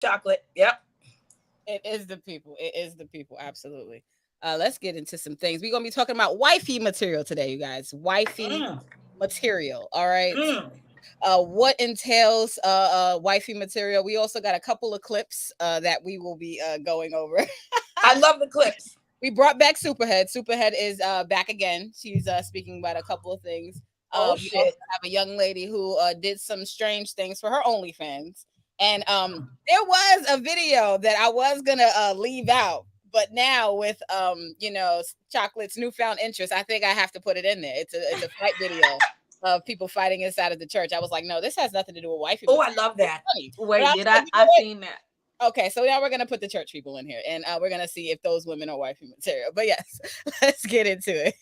Chocolate. Yep. It is the people. It is the people. Absolutely. Let's get into some things. We're gonna be talking about wifey material today, you guys. Wifey Mm, material. All right. mm. What entails wifey material? We also got a couple of clips that we will be going over. I love the clips. We brought back Superhead. Superhead is back again. She's speaking about a couple of things. Oh We also shit. have a young lady who did some strange things for her OnlyFans. And there was a video that I was gonna leave out, but now with Chocolate's newfound interest, I think I have to put it in there. It's a fight video of people fighting inside of the church. I was like, no, this has nothing to do with wifey Oh, I material. love It's that. funny, but I Wait, was did like, I? you know I what? seen that. Okay, so now we're gonna put the church people in here, and we're gonna see if those women are wifey material. But yes, let's get into it.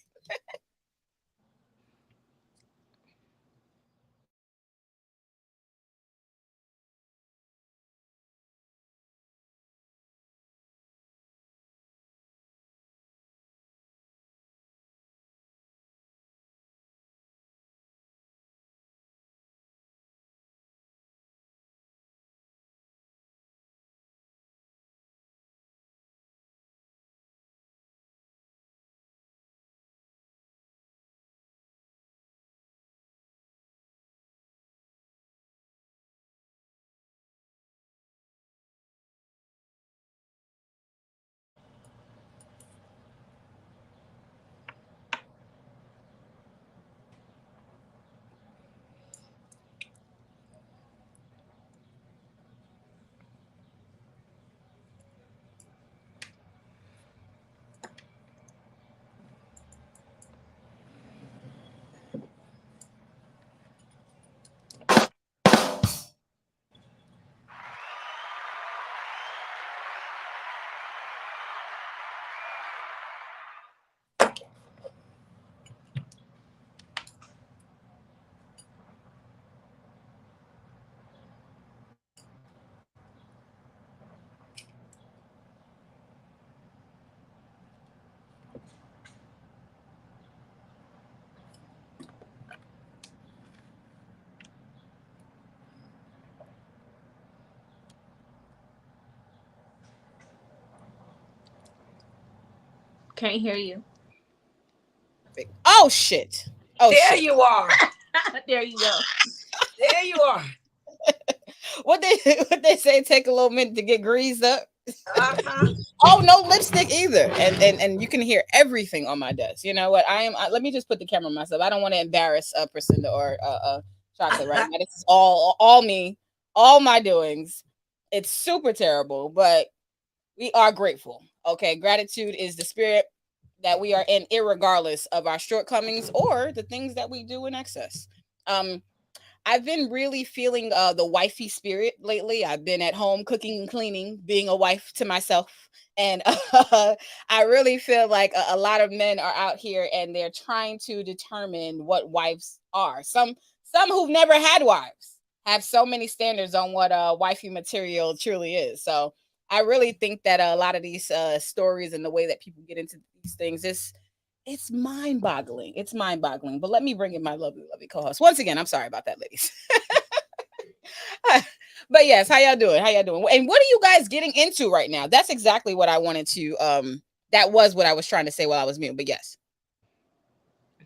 Can't hear you. Oh shit! Oh There shit! you are. There you go. There you are. What they what they say? Take a little minute to get greased up. Uh-huh. Oh, no lipstick either, and you can hear everything on my desk. You know what? Let me just put the camera on myself. I don't want to embarrass Priscilla or Chocolate right now. This is all me, all my doings. It's super terrible, but we are grateful. Okay, gratitude is the spirit that we are in, irregardless of our shortcomings or the things that we do in excess. Um, I've been really feeling the wifey spirit lately. I've been at home cooking and cleaning, being a wife to myself. And I really feel like a lot of men are out here and they're trying to determine what wives are. Some who've never had wives have so many standards on what wifey material truly is. So I really think that a lot of these stories and the way that people get into these things is it's mind boggling. It's mind boggling. But let me bring in my lovely, lovely co host. Once again, I'm sorry about that, ladies. But yes, how y'all doing? How y'all doing? And what are you guys getting into right now? That's exactly what I wanted to that was what I was trying to say while I was mute. But yes.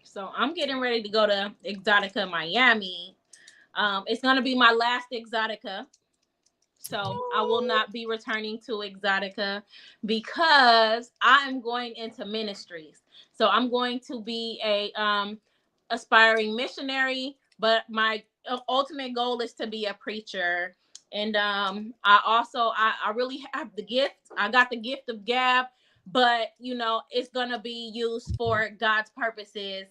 So I'm getting ready to go to Exotica Miami. It's gonna be my last Exotica. So I will not be returning to Exotica because I am going into ministries. So I'm going to be a aspiring missionary, but my ultimate goal is to be a preacher. And I really have the gift. I got the gift of gab, but it's gonna be used for God's purposes.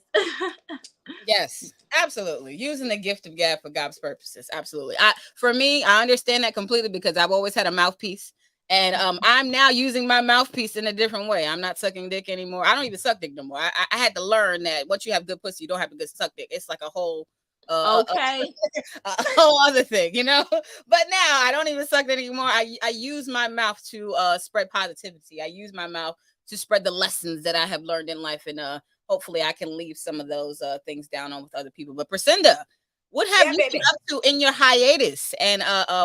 Yes, absolutely. Using the gift of gab for God's purposes. Absolutely. For me, I understand that completely because I've always had a mouthpiece. And I'm now using my mouthpiece in a different way. I'm not sucking dick anymore. I don't even suck dick no more. I had to learn that once you have good pussy, you don't have to good suck dick. It's like a whole Okay. a whole other thing, you know. But now I don't even suck it anymore. I use my mouth to spread positivity. I use my mouth to spread the lessons that I have learned in life, and hopefully I can leave some of those things down on with other people. But Priscinda, What have Yeah, you been baby. up to in your hiatus? And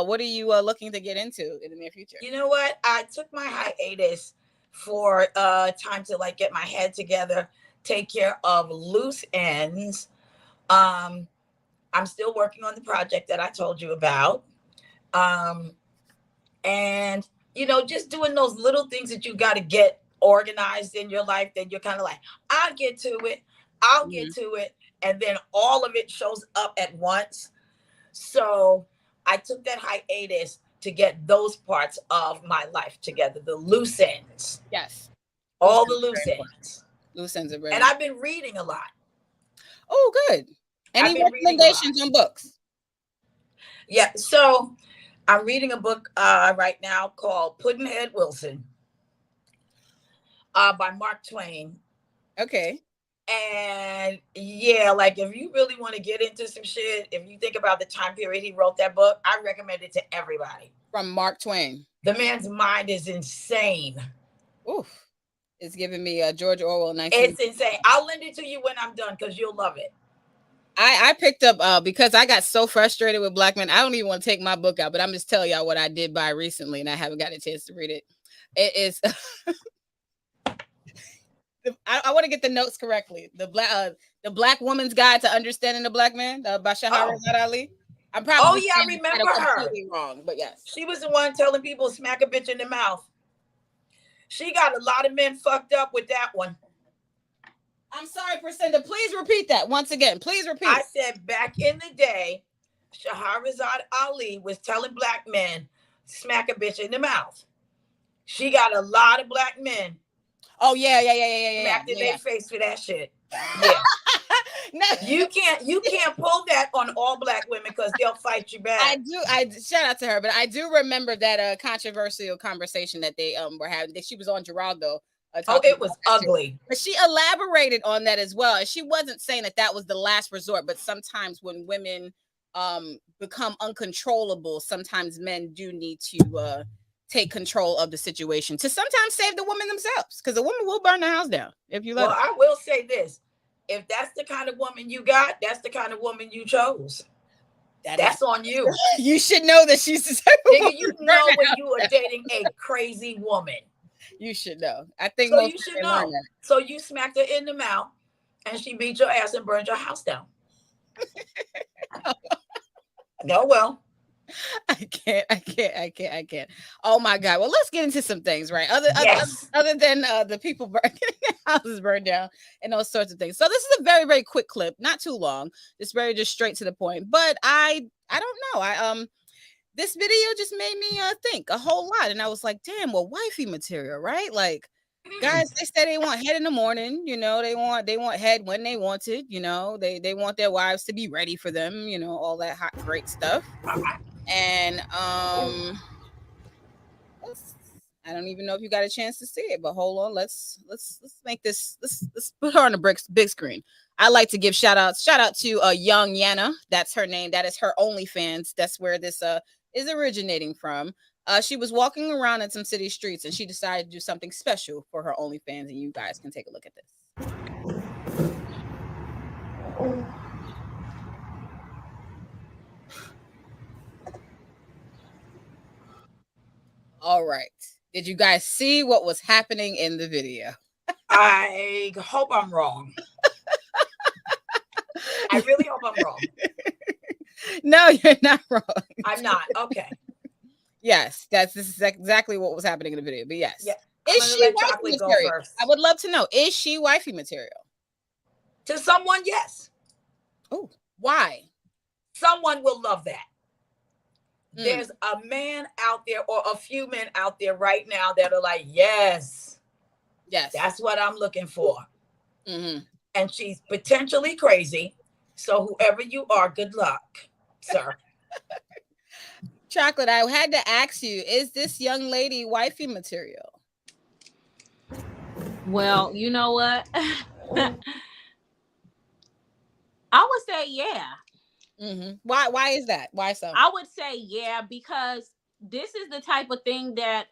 what are you looking to get into in the near future? You know what? I took my hiatus for time to like get my head together, take care of loose ends. I'm still working on the project that I told you about. Um, and just doing those little things that you got to get organized in your life, that you're kind of like, I'll get to it, I'll get to it, and then all of it shows up at once. So I took that hiatus to get those parts of my life together, the loose ends. Yes. All the loose ends. Loose ends are very and I've been reading a lot. Oh, good. Any recommendations on books? Yeah, so I'm reading a book right now called Pudd'nhead Wilson by Mark Twain. Okay. And yeah, like if you really want to get into some shit, if you think about the time period he wrote that book, I recommend it to everybody. From Mark Twain. The man's mind is insane. Oof. It's giving me George Orwell 19. It's insane. I'll lend it to you when I'm done because you'll love it. I picked up because I got so frustrated with black men. I don't even want to take my book out, but I'm just telling y'all what I did buy recently, and I haven't got a chance to read it. It is I want to get the notes correctly. The Black Woman's Guide to Understanding the Black Man by Shahrazad Ali. I'm probably I remember her. Wrong, but yes, she was the one telling people smack a bitch in the mouth. She got a lot of men fucked up with that one. I'm sorry, Priscinda. Please repeat that once again. Please repeat. I said back in the day, Shahrazad Ali was telling black men smack a bitch in the mouth. She got a lot of black men. Oh yeah. Smacked in their face for that shit. Yeah. No. You can't pull that on all black women because they'll fight you back. I shout out to her, but I do remember that controversial conversation that they were having. That she was on Geraldo. It was ugly. But she elaborated on that as well. And she wasn't saying that was the last resort, but sometimes when women become uncontrollable, sometimes men do need to take control of the situation to sometimes save the woman themselves, because the woman will burn the house down if you let her. I will say this. If that's the kind of woman you got, that's the kind of woman you chose. That's on you. You should know that she's the type of nigga, you know when you are dating a crazy woman. You should know. I think so. You should know. So you smacked her in the mouth, and she beat your ass and burned your house down. No, well. I can't. Oh my God. Well, let's get into some things, right? Other than the people getting their houses burned down and those sorts of things. So this is a very, very quick clip, not too long. It's just straight to the point. But I don't know. This video just made me think a whole lot, and I was like, damn, well, wifey material, right? Like, guys, they say they want head in the morning, they want head when they want it, they want their wives to be ready for them, all that hot, great stuff. And I don't even know if you got a chance to see it, but hold on, let's make this, let's put her on the big screen. I like to give shout out to young Yana. That's her name. That is her OnlyFans. That's where this is originating from. She was walking around in some city streets, and she decided to do something special for her OnlyFans, and you guys can take a look at this. All right. Did you guys see what was happening in the video? I hope I'm wrong. I really hope I'm wrong. No, you're not wrong. I'm not. Okay. Yes, this is exactly what was happening in the video. But yes, yeah. Is she wifey material? I would love to know. Is she wifey material? To someone, yes. Oh, why? Someone will love that. There's a man out there or a few men out there right now that are like, yes, that's what I'm looking for. Mm-hmm. And she's potentially crazy. So whoever you are, good luck, sir. Chocolate, I had to ask you, is this young lady wifey material? Well, you know what? I would say yeah. Mm-hmm. Why is that? Why so? I would say yeah, because this is the type of thing that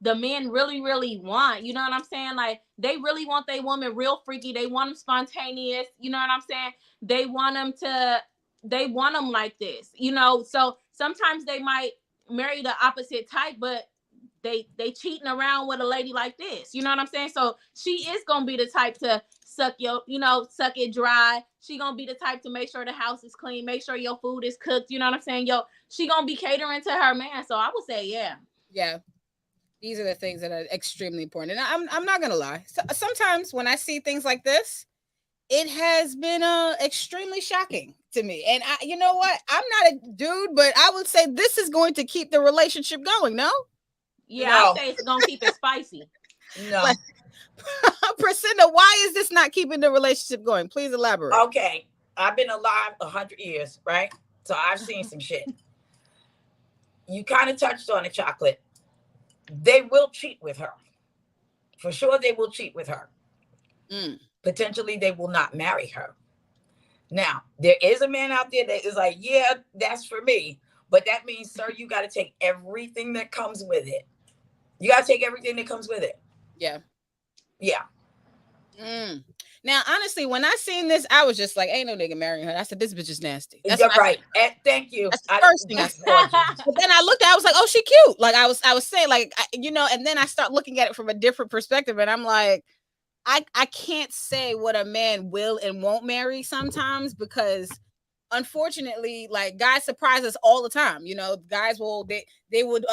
the men really, really want. You know what I'm saying? Like, they really want their woman real freaky. They want them spontaneous. You know what I'm saying? They want them to they want them like this, you know. So sometimes they might marry the opposite type, but they cheating around with a lady like this. You know what I'm saying? So she is gonna be the type to suck your, you know, suck it dry. She gonna be the type to make sure the house is clean, make sure your food is cooked. You know what I'm saying? She gonna be catering to her man. So I would say, yeah. Yeah. These are the things that are extremely important. And I'm not gonna lie. Sometimes when I see things like this, it has been extremely shocking to me. And you know what? I'm not a dude, but I would say this is going to keep the relationship going. No. Yeah, No. I'll say it's gonna keep it spicy. No. Like, Priscilla, why is this not keeping the relationship going? Please elaborate. Okay. I've been alive 100 years, right? So I've seen some shit. You kind of touched on it, Chocolate. They will cheat with her. For sure, they will cheat with her. Potentially, they will not marry her. Now, there is a man out there that is like, yeah, that's for me. But that means, sir, you got to take everything that comes with it. You got to take everything that comes with it. Yeah. Yeah. Now, honestly, when I seen this, I was just like, ain't no nigga marrying her. I said, this bitch is nasty. That's right. Thank you. That's the first thing I said. But then I looked at it, I was like, oh, she cute. Like I was saying, like, you know, and then I start looking at it from a different perspective. And I'm like, I can't say what a man will and won't marry sometimes, because unfortunately, like, guys surprise us all the time. You know, guys they would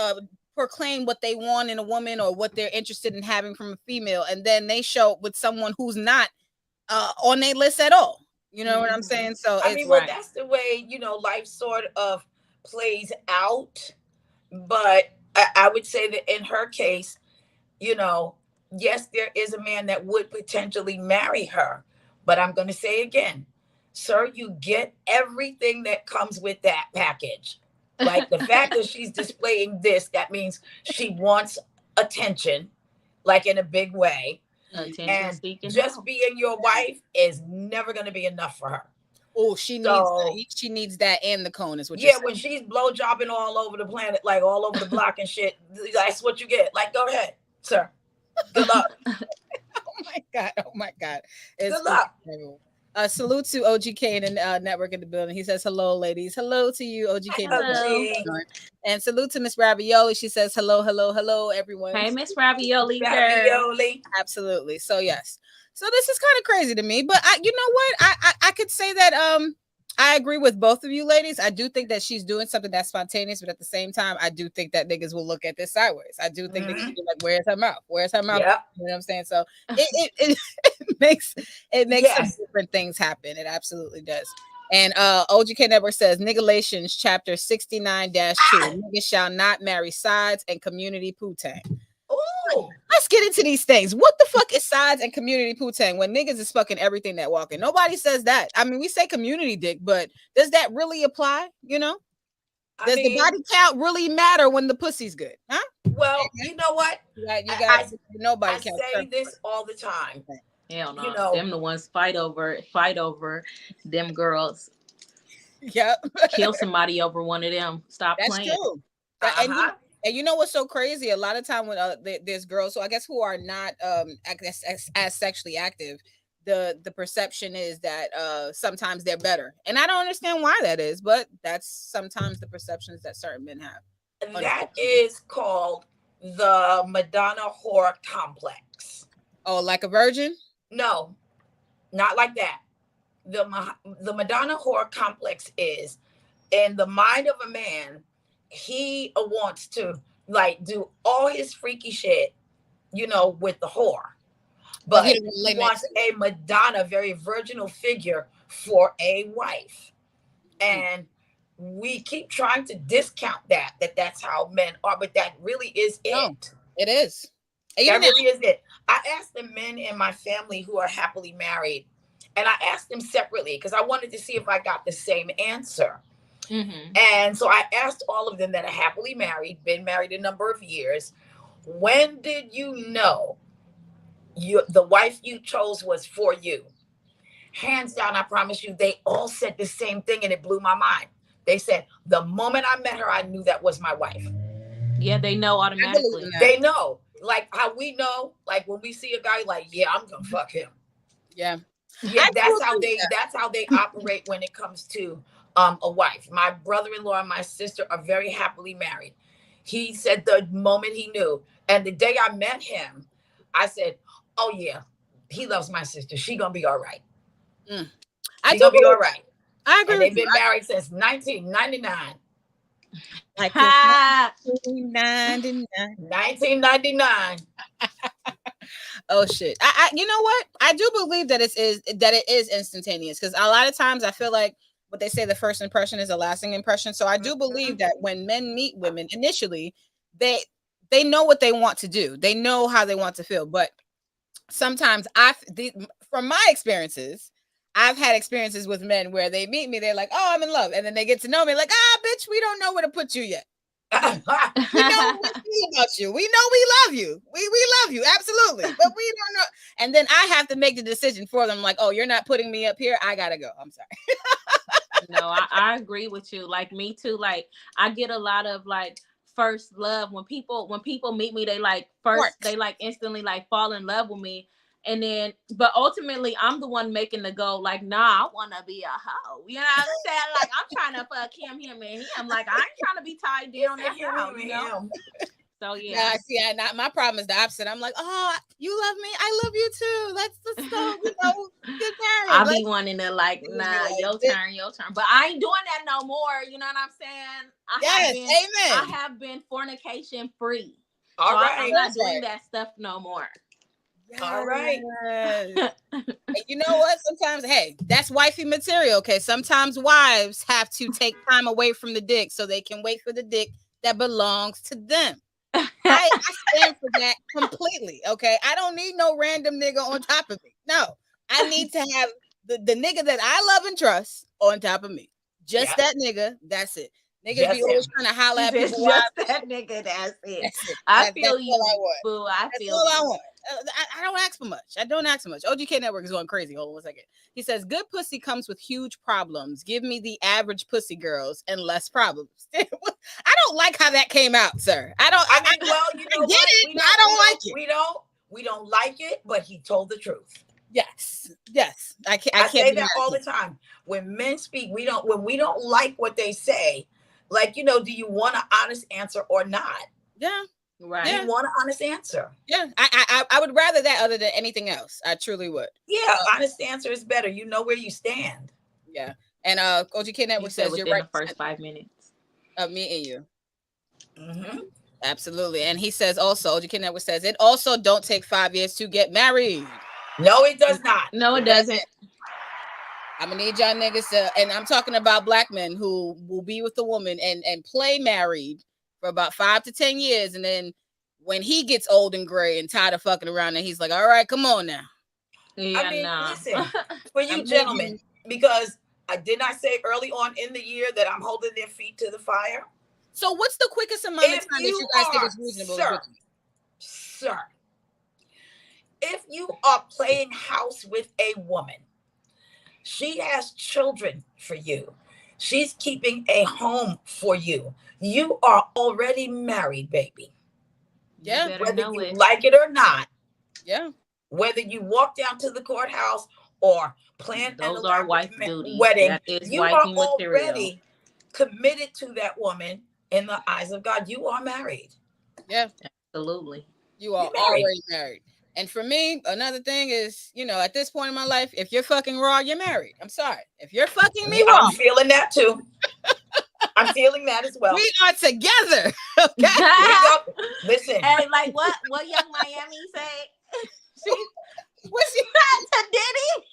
proclaim what they want in a woman or what they're interested in having from a female, and then they show up with someone who's not on their list at all. You know what I'm saying? So I mean, well, that's the way, you know, life sort of plays out. But I would say that in her case, you know, yes, there is a man that would potentially marry her. But I'm going to say again, sir, you get everything that comes with that package. Like the fact that she's displaying this, that means she wants attention, like in a big way. And just being your wife is never going to be enough for her. Oh, she needs that and the cone is what you're saying. When she's blow jobbing all over the planet, like all over the block and shit, that's what you get. Like, go ahead, sir. Good luck. Oh my God. Good luck. Salute to OGK and the network in the building. He says, hello, ladies. Hello to you, OGK. Hello. And salute to Miss Ravioli. She says, hello, everyone. Hey, Miss Ravioli. Ravioli. Absolutely. So, yes. So this is kind of crazy to me, but you know what? I could say that I agree with both of you ladies. I do think that she's doing something that's spontaneous, but at the same time, I do think that niggas will look at this sideways. I do think they should be like, where's her mouth? Where's her mouth? Yep. You know what I'm saying? So it makes some different things happen. It absolutely does. And OGK Network says, Nigalations chapter 69-2. Niggas shall not marry sides and community poo-tang. Ooh. Let's get into these things. What the fuck is sides and community poo-tang when niggas is fucking everything that walking? Nobody says that. I mean, we say community dick, but does that really apply? You know? Does the body count really matter when the pussy's good? Huh? Well, you know what? Nobody I say this all the time. Hell no. You know, them the ones fight over them girls. Yep. Kill somebody over one of them. Stop playing. That's true. And you know what's so crazy? A lot of time when there's girls, so I guess who are not as sexually active, the perception is that sometimes they're better, and I don't understand why that is, but that's sometimes the perceptions that certain men have. That is called the Madonna whore complex. Oh, like a virgin? No, not like that. The Madonna whore complex is in the mind of a man. He wants to like do all his freaky shit, you know, with the whore, but he wants a Madonna, very virginal figure for a wife. And we keep trying to discount that's how men are, but that really is it. No, it is. That really is it. I asked the men in my family who are happily married, and I asked them separately because I wanted to see if I got the same answer. Mm-hmm. And so I asked all of them that are happily married, been married a number of years, when did you know the wife you chose was for you? Hands down, I promise you, they all said the same thing, and it blew my mind. They said, the moment I met her, I knew that was my wife. Yeah, they know automatically. They know. Like how we know, like when we see a guy, like, yeah, I'm gonna fuck him. Yeah. Yeah, that's how they operate when it comes to a wife. My brother-in-law and my sister are very happily married. He said the moment he knew, and the day I met him, I said, "Oh yeah, he loves my sister. She gonna be all right. She gonna be all right." I agree And with they've you. been married since 1999. Like Ha! 1999. 1999. Oh shit! You know what? I do believe that it is instantaneous, because a lot of times I feel like what they say, the first impression is a lasting impression. So I do believe that when men meet women initially, they know what they want to do. They know how they want to feel. But sometimes from my experiences, I've had experiences with men where they meet me, they're like, "Oh, I'm in love," and then they get to know me, like, "Ah, bitch, we don't know where to put you yet. We know what we feel about you. We know we love you. We love you, absolutely, but we don't know." And then I have to make the decision for them, like, "Oh, you're not putting me up here. I gotta go. I'm sorry." No, I agree with you. Like me too. Like I get a lot of like first love when people meet me, they like they like instantly like fall in love with me. And then but ultimately I'm the one making the goal, like, nah, I wanna be a hoe. You know what I'm saying? Like I'm trying to fuck him and him. Like I ain't trying to be tied down there now, you know? So yeah. Yeah, see, my problem is the opposite. I'm like, "Oh, you love me, I love you too. Let's go, you know, get married." I'll be wanting to like, nah, your turn. But I ain't doing that no more. You know what I'm saying? I have been fornication free. All right. I'm not doing that stuff no more. Yes. All right. And you know what? Sometimes, hey, that's wifey material. Okay. Sometimes wives have to take time away from the dick so they can wait for the dick that belongs to them. I stand for that completely. Okay. I don't need no random nigga on top of me. No, I need to have the nigga that I love and trust on top of me. Just that nigga. That's it. Niggas be always trying to holler at people. Just that nigga. That's it. I feel you, boo. I feel all I want. I don't ask for much. I don't ask for much. OGK Network is going crazy. Hold on 1 second. He says, "Good pussy comes with huge problems. Give me the average pussy girls and less problems." I don't like how that came out, sir. I mean, well, you know I get it. I don't like it. We don't like it, but he told the truth. Yes. I can't say that all the time. When men speak, when we don't like what they say, like, you know, do you want an honest answer or not? Yeah. Right. You want an honest answer. Yeah. I would rather that other than anything else. I truly would. Yeah, honest answer is better. You know where you stand. Yeah. And OGK Network says you're right. The first 5 minutes of me and you. Mm-hmm. Absolutely. And he says also, OGK Network says, it also don't take 5 years to get married. No, it does not. No, it doesn't. I'm gonna need y'all niggas to, and I'm talking about black men who will be with a woman and play married for about 5 to 10 years, and then when he gets old and gray and tired of fucking around, and he's like, "All right, come on now." Yeah, I mean, listen, for you gentlemen, because I did not say early on in the year that I'm holding their feet to the fire. So what's the quickest amount of time that you guys think is reasonable? Sir, if you are playing house with a woman, she has children for you, she's keeping a home for you, you are already married, baby. Yeah. Whether you like it or not. Yeah. Whether you walk down to the courthouse or plan those are wife duties. Wedding, you are already committed to that woman in the eyes of God. You are married. Yeah, absolutely. You are already married. And for me, another thing is, you know, at this point in my life, if you're fucking raw, you're married. I'm sorry. If you're fucking me raw, I'm feeling that too. I'm feeling that as well. We are together. Okay. Listen. And like what Young Miami say? What's she to Diddy?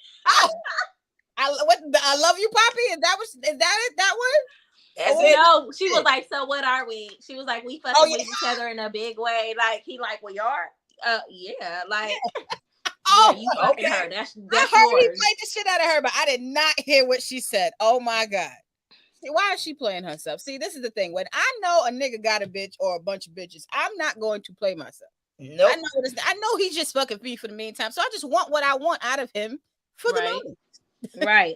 I love you, Poppy. Is that it? That one? No, she was like, so what are we? She was like, we fucking with each other in a big way. Like he like, we are. Yeah, like. Oh, you fucking her. That's I heard yours. He played the shit out of her, but I did not hear what she said. Oh my God. See, why is she playing herself? See, this is the thing. When I know a nigga got a bitch or a bunch of bitches, I'm not going to play myself. Nope. I know he's just fucking me for the meantime. So I just want what I want out of him for the moment. Right.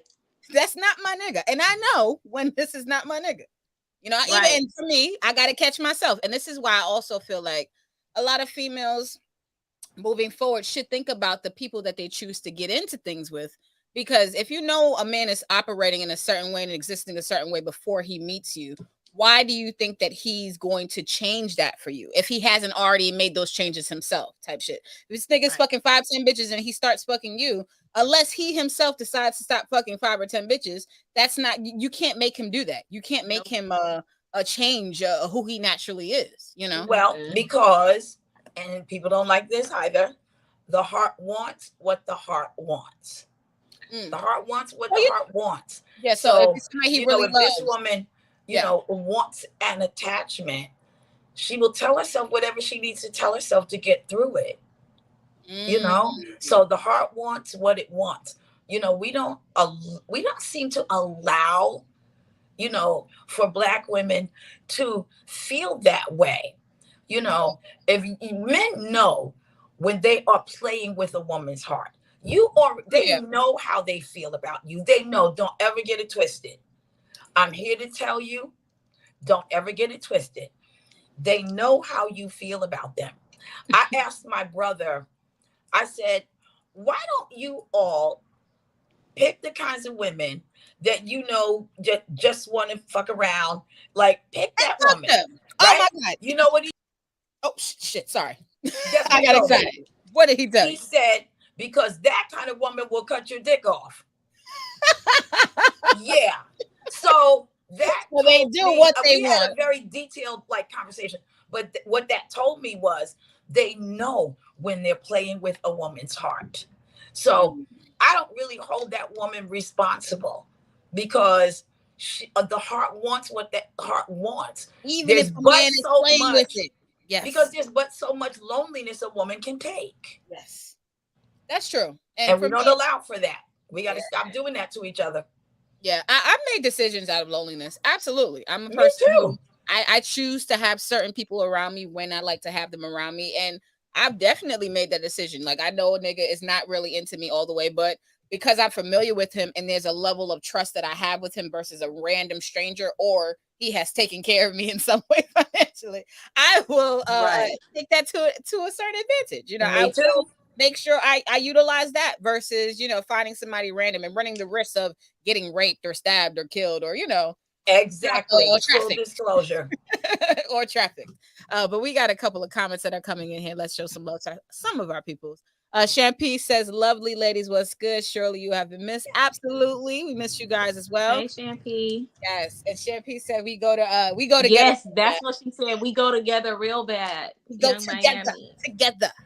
That's not my nigga. And I know when this is not my nigga. You know, even for me, I got to catch myself. And this is why I also feel like a lot of females moving forward should think about the people that they choose to get into things with, Because if you know a man is operating in a certain way and existing a certain way before he meets you, why do you think that he's going to change that for you if he hasn't already made those changes himself? Type shit. If this nigga's fucking 5, 10 bitches and he starts fucking you, unless he himself decides to stop fucking 5 or 10 bitches, that's not, you can't make him do that. You can't make him a change who he naturally is, you know? Well, because, and people don't like this either, the heart wants what the heart wants. The heart wants what the heart wants. Yeah, so if it's somebody he really if loves, this woman, you know, wants an attachment, she will tell herself whatever she needs to tell herself to get through it. You know, so the heart wants what it wants. You know, we don't seem to allow, you know, for Black women to feel that way. You know, if men know when they are playing with a woman's heart, they know how they feel about you. They know. Don't ever get it twisted. I'm here to tell you, don't ever get it twisted. They know how you feel about them. I asked my brother, I said, why don't you all pick the kinds of women that you know just want to fuck around? Like, pick that woman. Right? Oh my God. You know what he? Oh shit! Sorry, I got excited. What did he do? He said, because that kind of woman will cut your dick off. Yeah. So that they do what they want. We had a very detailed conversation, but what that told me was they know when they're playing with a woman's heart. So I don't really hold that woman responsible because the heart wants what that heart wants. Even if a man is playing with it. Yes. Because there's but so much loneliness a woman can take. Yes. That's true. And we don't allow for that. We got to stop doing that to each other. Yeah, I've made decisions out of loneliness. Absolutely. I'm a person who I choose to have certain people around me when I like to have them around me. And I've definitely made that decision. Like, I know a nigga is not really into me all the way, but because I'm familiar with him and there's a level of trust that I have with him versus a random stranger, or he has taken care of me in some way financially, I will take that to a certain advantage. You know, I will make sure I utilize that versus, you know, finding somebody random and running the risk of getting raped or stabbed or killed or, you know. Exactly. Or full disclosure. Or traffic. But we got a couple of comments that are coming in here. Let's show some love to some of our peoples. Champagne says, lovely ladies, what's good? Surely you have been missed. Absolutely. We missed you guys as well. Hey, Champagne. Yes. And Champagne said we go together. Yes, that's what she said. We go together real bad. We go together.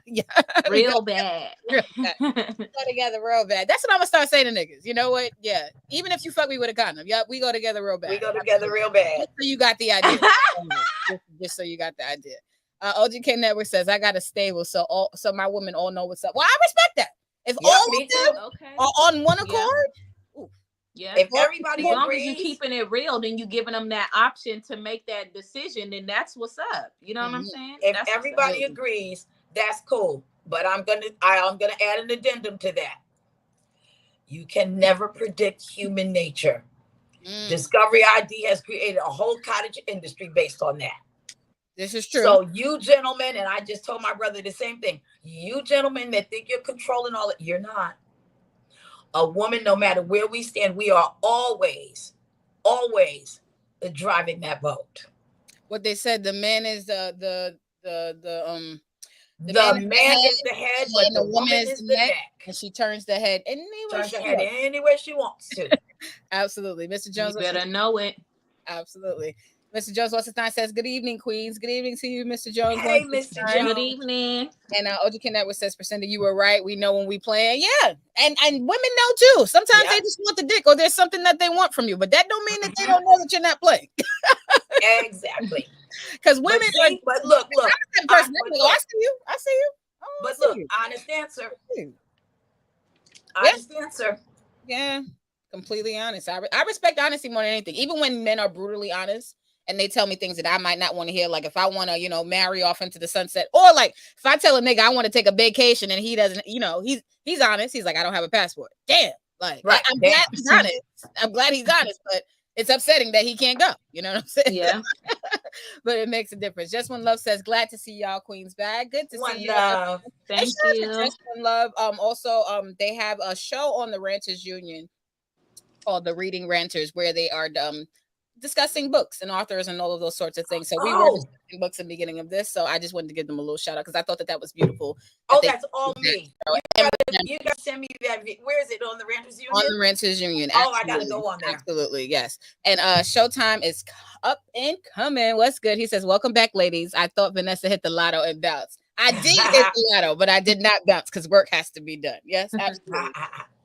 Yeah. Real bad. Real bad. We go together real bad. That's what I'm gonna start saying to niggas. You know what? Yeah. Even if you fuck me with a condom. Yeah, we go together real bad. We go together real bad. Just so you got the idea. just so you got the idea. OGK Network says, I got a stable, so my women all know what's up. Well, I respect that. If all of them are on one accord, if everybody as long as you keeping it real, then you giving them that option to make that decision, then that's what's up. You know what I'm saying? If everybody agrees, that's cool. But I'm gonna add an addendum to that. You can never predict human nature. Discovery ID has created a whole cottage industry based on that. This is true. So you gentlemen, and I just told my brother the same thing. You gentlemen that think you're controlling all it, you're not. A woman, no matter where we stand, we are always driving that boat. What they said, the man is the man is the head, but the woman is the neck. And she turns the head anywhere she wants to. Absolutely. Mr. Jones, you better know it. Absolutely. Mr. Jones What's the time says, good evening, Queens. Good evening to you, Mr. Jones. Hey, Mr. Jones. Good evening. And OG Network says, Priscilla, you were right. We know when we playing. Yeah. And women know too. Sometimes they just want the dick or there's something that they want from you, but that don't mean that they don't know that you're not playing. Exactly. Because women but look. I see you. But look, honest answer. Honest answer. Yeah. Completely honest. I respect honesty more than anything. Even when men are brutally honest. And they tell me things that I might not want to hear. Like if I want to, you know, marry off into the sunset, or like if I tell a nigga I want to take a vacation and he doesn't, you know, he's honest. He's like, I don't have a passport. Damn. Like, I'm glad he's honest. I'm glad he's honest. But It's upsetting that he can't go. You know what I'm saying? Yeah. But it makes a difference. Just One Love says, glad to see y'all queens back. Good to One see you. love. Thank you. Just One Love. Also, they have a show on the Ranters Union called the Reading Ranters, where they are discussing books and authors and all of those sorts of things. So we were discussing books in the beginning of this. So I just wanted to give them a little shout out because I thought that was beautiful. That's all me. You gotta send me that. Where is it, on the Ranters Union? On the Ranters Union. Oh, I gotta go on there. Absolutely, yes. And Showtime is up and coming. What's good? He says, welcome back, ladies. I thought Vanessa hit the lotto and bounced. I did hit the lotto, but I did not bounce because work has to be done. Yes, absolutely.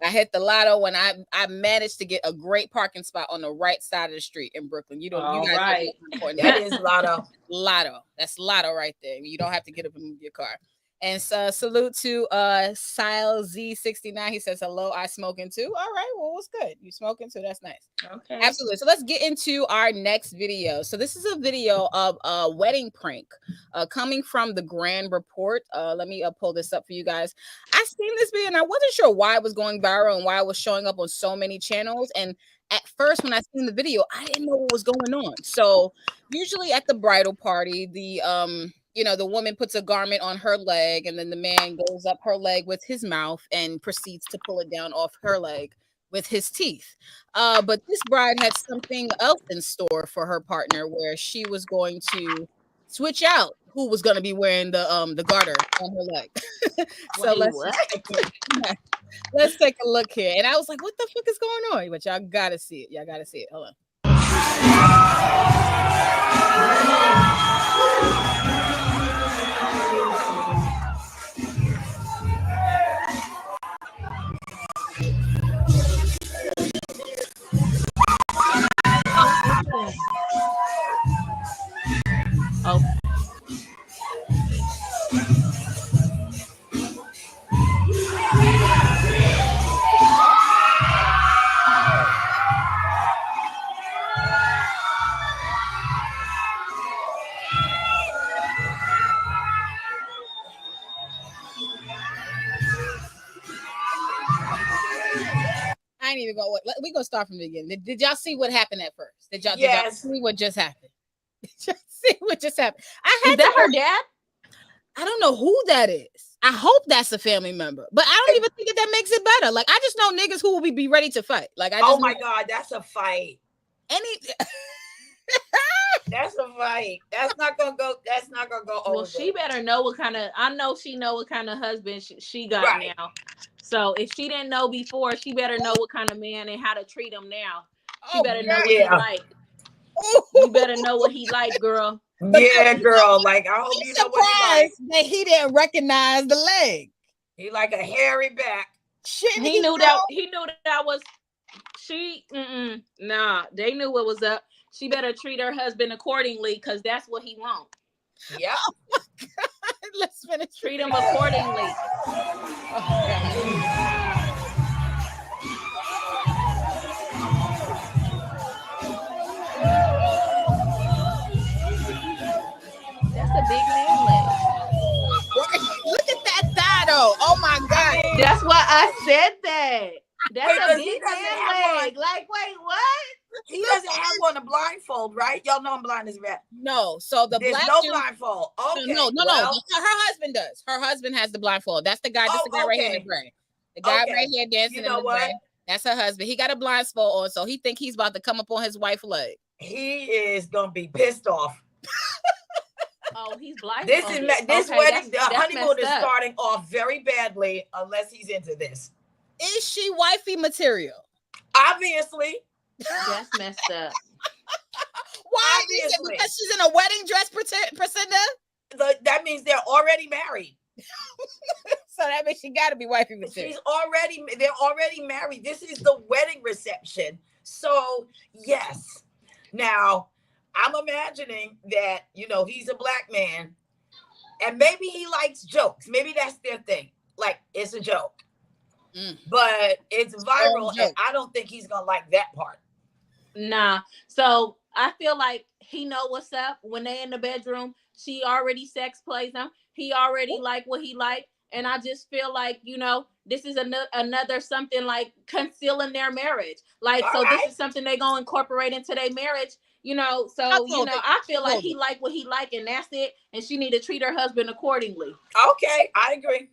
I hit the lotto when I managed to get a great parking spot on the right side of the street in Brooklyn. You guys right. That is lotto. Lotto. That's lotto right there. You don't have to get up and move your car. And so salute to Smilez Z69. He says, hello, I smoking too. All right, well, what's good? You smoking too? That's nice. Okay. Absolutely. So let's get into our next video. So this is a video of a wedding prank coming from the Grand Report. Let me pull this up for you guys. I seen this video and I wasn't sure why it was going viral and why it was showing up on so many channels. And at first, when I seen the video, I didn't know what was going on. So usually at the bridal party, the woman puts a garment on her leg and then the man goes up her leg with his mouth and proceeds to pull it down off her leg with his teeth. But this bride had something else in store for her partner where she was going to switch out who was going to be wearing the garter on her leg. So let's take a look here. And I was like, what the fuck is going on? But y'all got to see it. Y'all got to see it. Hold on. Oh. I ain't even go. We gonna start from the beginning. Did y'all see what happened at first? Did y'all see what just happened? Did y'all see what just happened? Is that her dad? I don't know who that is. I hope that's a family member, but I don't even think that makes it better. Like, I just know niggas who will be ready to fight. Like, oh my God, that's a fight. That's a fight. That's not gonna go over. Well, she better know what kind of. I know she know what kind of husband she got now. So if she didn't know before, she better know what kind of man and how to treat him now. She better know what he like. You better know what he like, girl. Yeah, girl. Like, I hope you know what he like. That he didn't recognize the leg. He like a hairy back. Shit, he knew that was she. Nah, they knew what was up. She better treat her husband accordingly because that's what he wants. Yep. Oh my God. Let's finish. Treat him accordingly. That's a big man leg. Look at that thigh though. Oh my God. That's why I said that. That's a big man leg. Like, wait, what? He doesn't have on a blindfold, right? Y'all know I'm blind as a rat. No, so there's no blindfold. Okay. No. Her husband does. Her husband has the blindfold. That's the guy. That's the guy right here in the gray. The guy right here dancing in the gray. That's her husband. He got a blindfold on, so he think he's about to come up on his wife's leg. He is gonna be pissed off. Oh, he's blindfolded. This wedding, the honeymoon is starting off very badly unless he's into this. Is she wifey material? Obviously. That's messed up. Why? Obviously. Because she's in a wedding dress, Priscilla? That means they're already married. So that means she got to be wifey material. They're already married. This is the wedding reception. So yes. Now, I'm imagining that, he's a black man and maybe he likes jokes. Maybe that's their thing. Like, it's a joke. But it's viral and I don't think he's going to like that part. Nah. So I feel like he know what's up when they in the bedroom. She already sex plays him. He already like what he like. And I just feel like, this is another something like concealing their marriage. Like, All so right. this is something they're going to incorporate into their marriage, so, I feel like he like what he like, and that's it. And she need to treat her husband accordingly. Okay, I agree.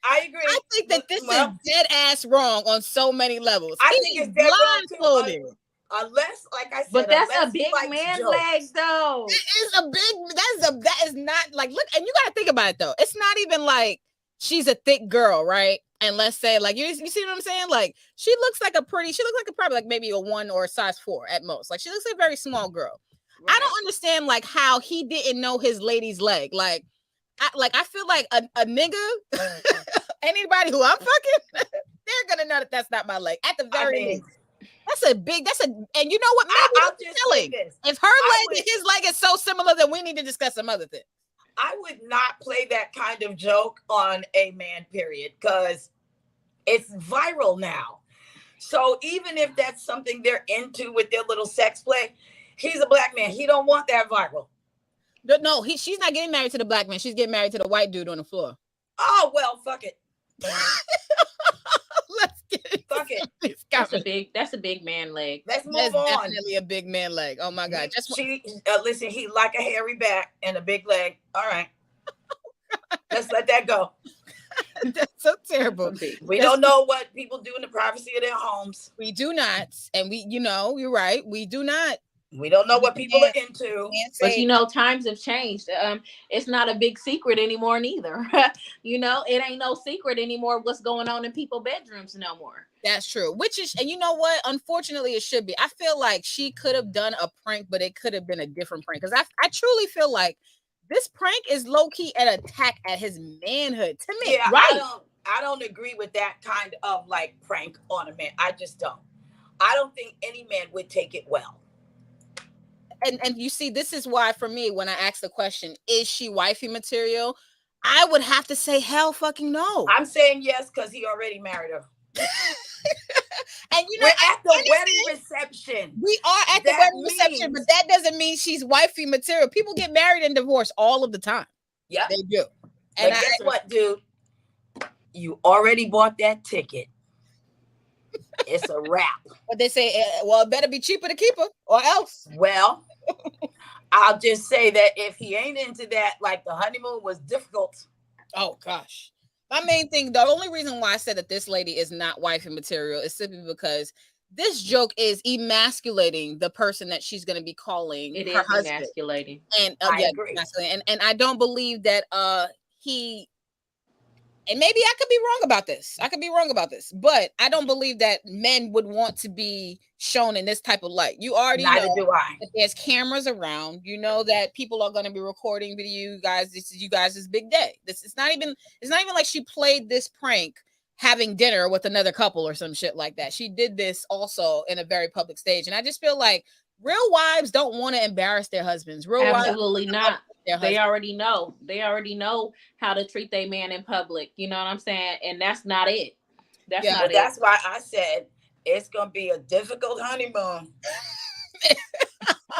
I think that this is dead ass wrong on so many levels. I think it's dead wrong too. Unless, like I said, but that's a big man leg, though. It is a big. That is not like, look, and you got to think about it though. It's not even like she's a thick girl, right? And let's say, like, you see what I'm saying? Like, she looks like probably like maybe a 1 or a size 4 at most. Like, she looks like a very small girl. Right. I don't understand like how he didn't know his lady's leg. Like, I feel like a nigga, anybody who I'm fucking, they're gonna know that that's not my leg. At the very least, and you know what? Maybe I'll just say this. If her leg and his leg is so similar, then we need to discuss some other things. I would not play that kind of joke on a man, period, because it's viral now. So even if that's something they're into with their little sex play, he's a black man. He don't want that viral. No, she's not getting married to the black man. She's getting married to the white dude on the floor. Oh, well, fuck it. Let's get it. Fuck it. That's a big man leg. Let's move on. Definitely a big man leg. Oh my God. Listen, he like a hairy back and a big leg. All right. Let's let that go. That's so terrible. We don't know what people do in the privacy of their homes. We do not. And you're right. We do not. We don't know what people are into. But times have changed. It's not a big secret anymore neither. It ain't no secret anymore what's going on in people's bedrooms no more. That's true. And you know what? Unfortunately, it should be. I feel like she could have done a prank, but it could have been a different prank. Because I truly feel like this prank is low-key an attack at his manhood. To me, yeah, right? I don't agree with that kind of like prank on a man. I just don't. I don't think any man would take it well. And you see, this is why for me, when I ask the question, is she wifey material? I would have to say hell fucking no. I'm saying yes because he already married her. And we're at the wedding reception. We are at the wedding reception, but that doesn't mean she's wifey material. People get married and divorced all of the time. Yeah, they do. And guess what, dude? You already bought that ticket. It's a wrap. But they say, well, it better be cheaper to keep her or else. Well, I'll just say that if he ain't into that, like the honeymoon was difficult. Oh, gosh. My main thing, the only reason why I said that this lady is not wifey material is simply because this joke is emasculating the person that she's going to be calling her husband. Emasculating. And I agree. And I don't believe that and maybe I could be wrong about this. But I don't believe that men would want to be shown in this type of light. You already Neither know do I. that there's cameras around. You know that people are going to be recording with you guys. This is you guys' big day. It's not even like she played this prank having dinner with another couple or some shit like that. She did this also in a very public stage. And I just feel like real wives don't want to embarrass their husbands. Absolutely not. They already know. They already know how to treat their man in public. You know what I'm saying? And that's not it. That's why I said it's gonna be a difficult honeymoon.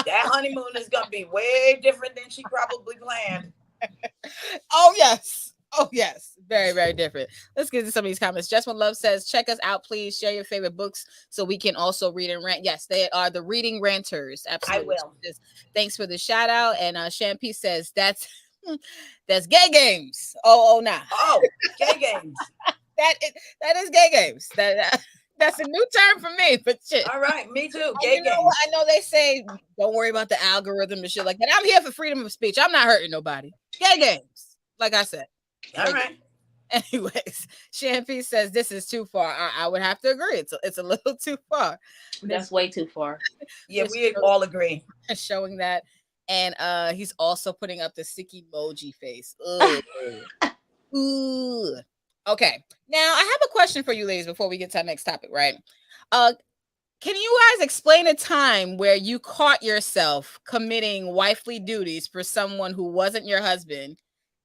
That honeymoon is gonna be way different than she probably planned. Oh yes, very, very different. Let's get into some of these comments. Just One Love says, check us out, please. Share your favorite books so we can also read and rant. Yes, they are the reading ranters. Absolutely. I will. Thanks for the shout out. And Shampoo says that's gay games. Oh, nah. Oh, gay games. that is gay games. That's a new term for me, but shit. All right, me too. Gay games. I know they say don't worry about the algorithm and shit like that. I'm here for freedom of speech. I'm not hurting nobody. Gay games, like I said. All right. Anyways, Shampoo says this is too far. I would have to agree. It's a little too far. That's way too far. Yeah, we all agree. Showing that. And he's also putting up the sick emoji face. Ooh. Okay. Now I have a question for you ladies before we get to our next topic, right? Can you guys explain a time where you caught yourself committing wifely duties for someone who wasn't your husband?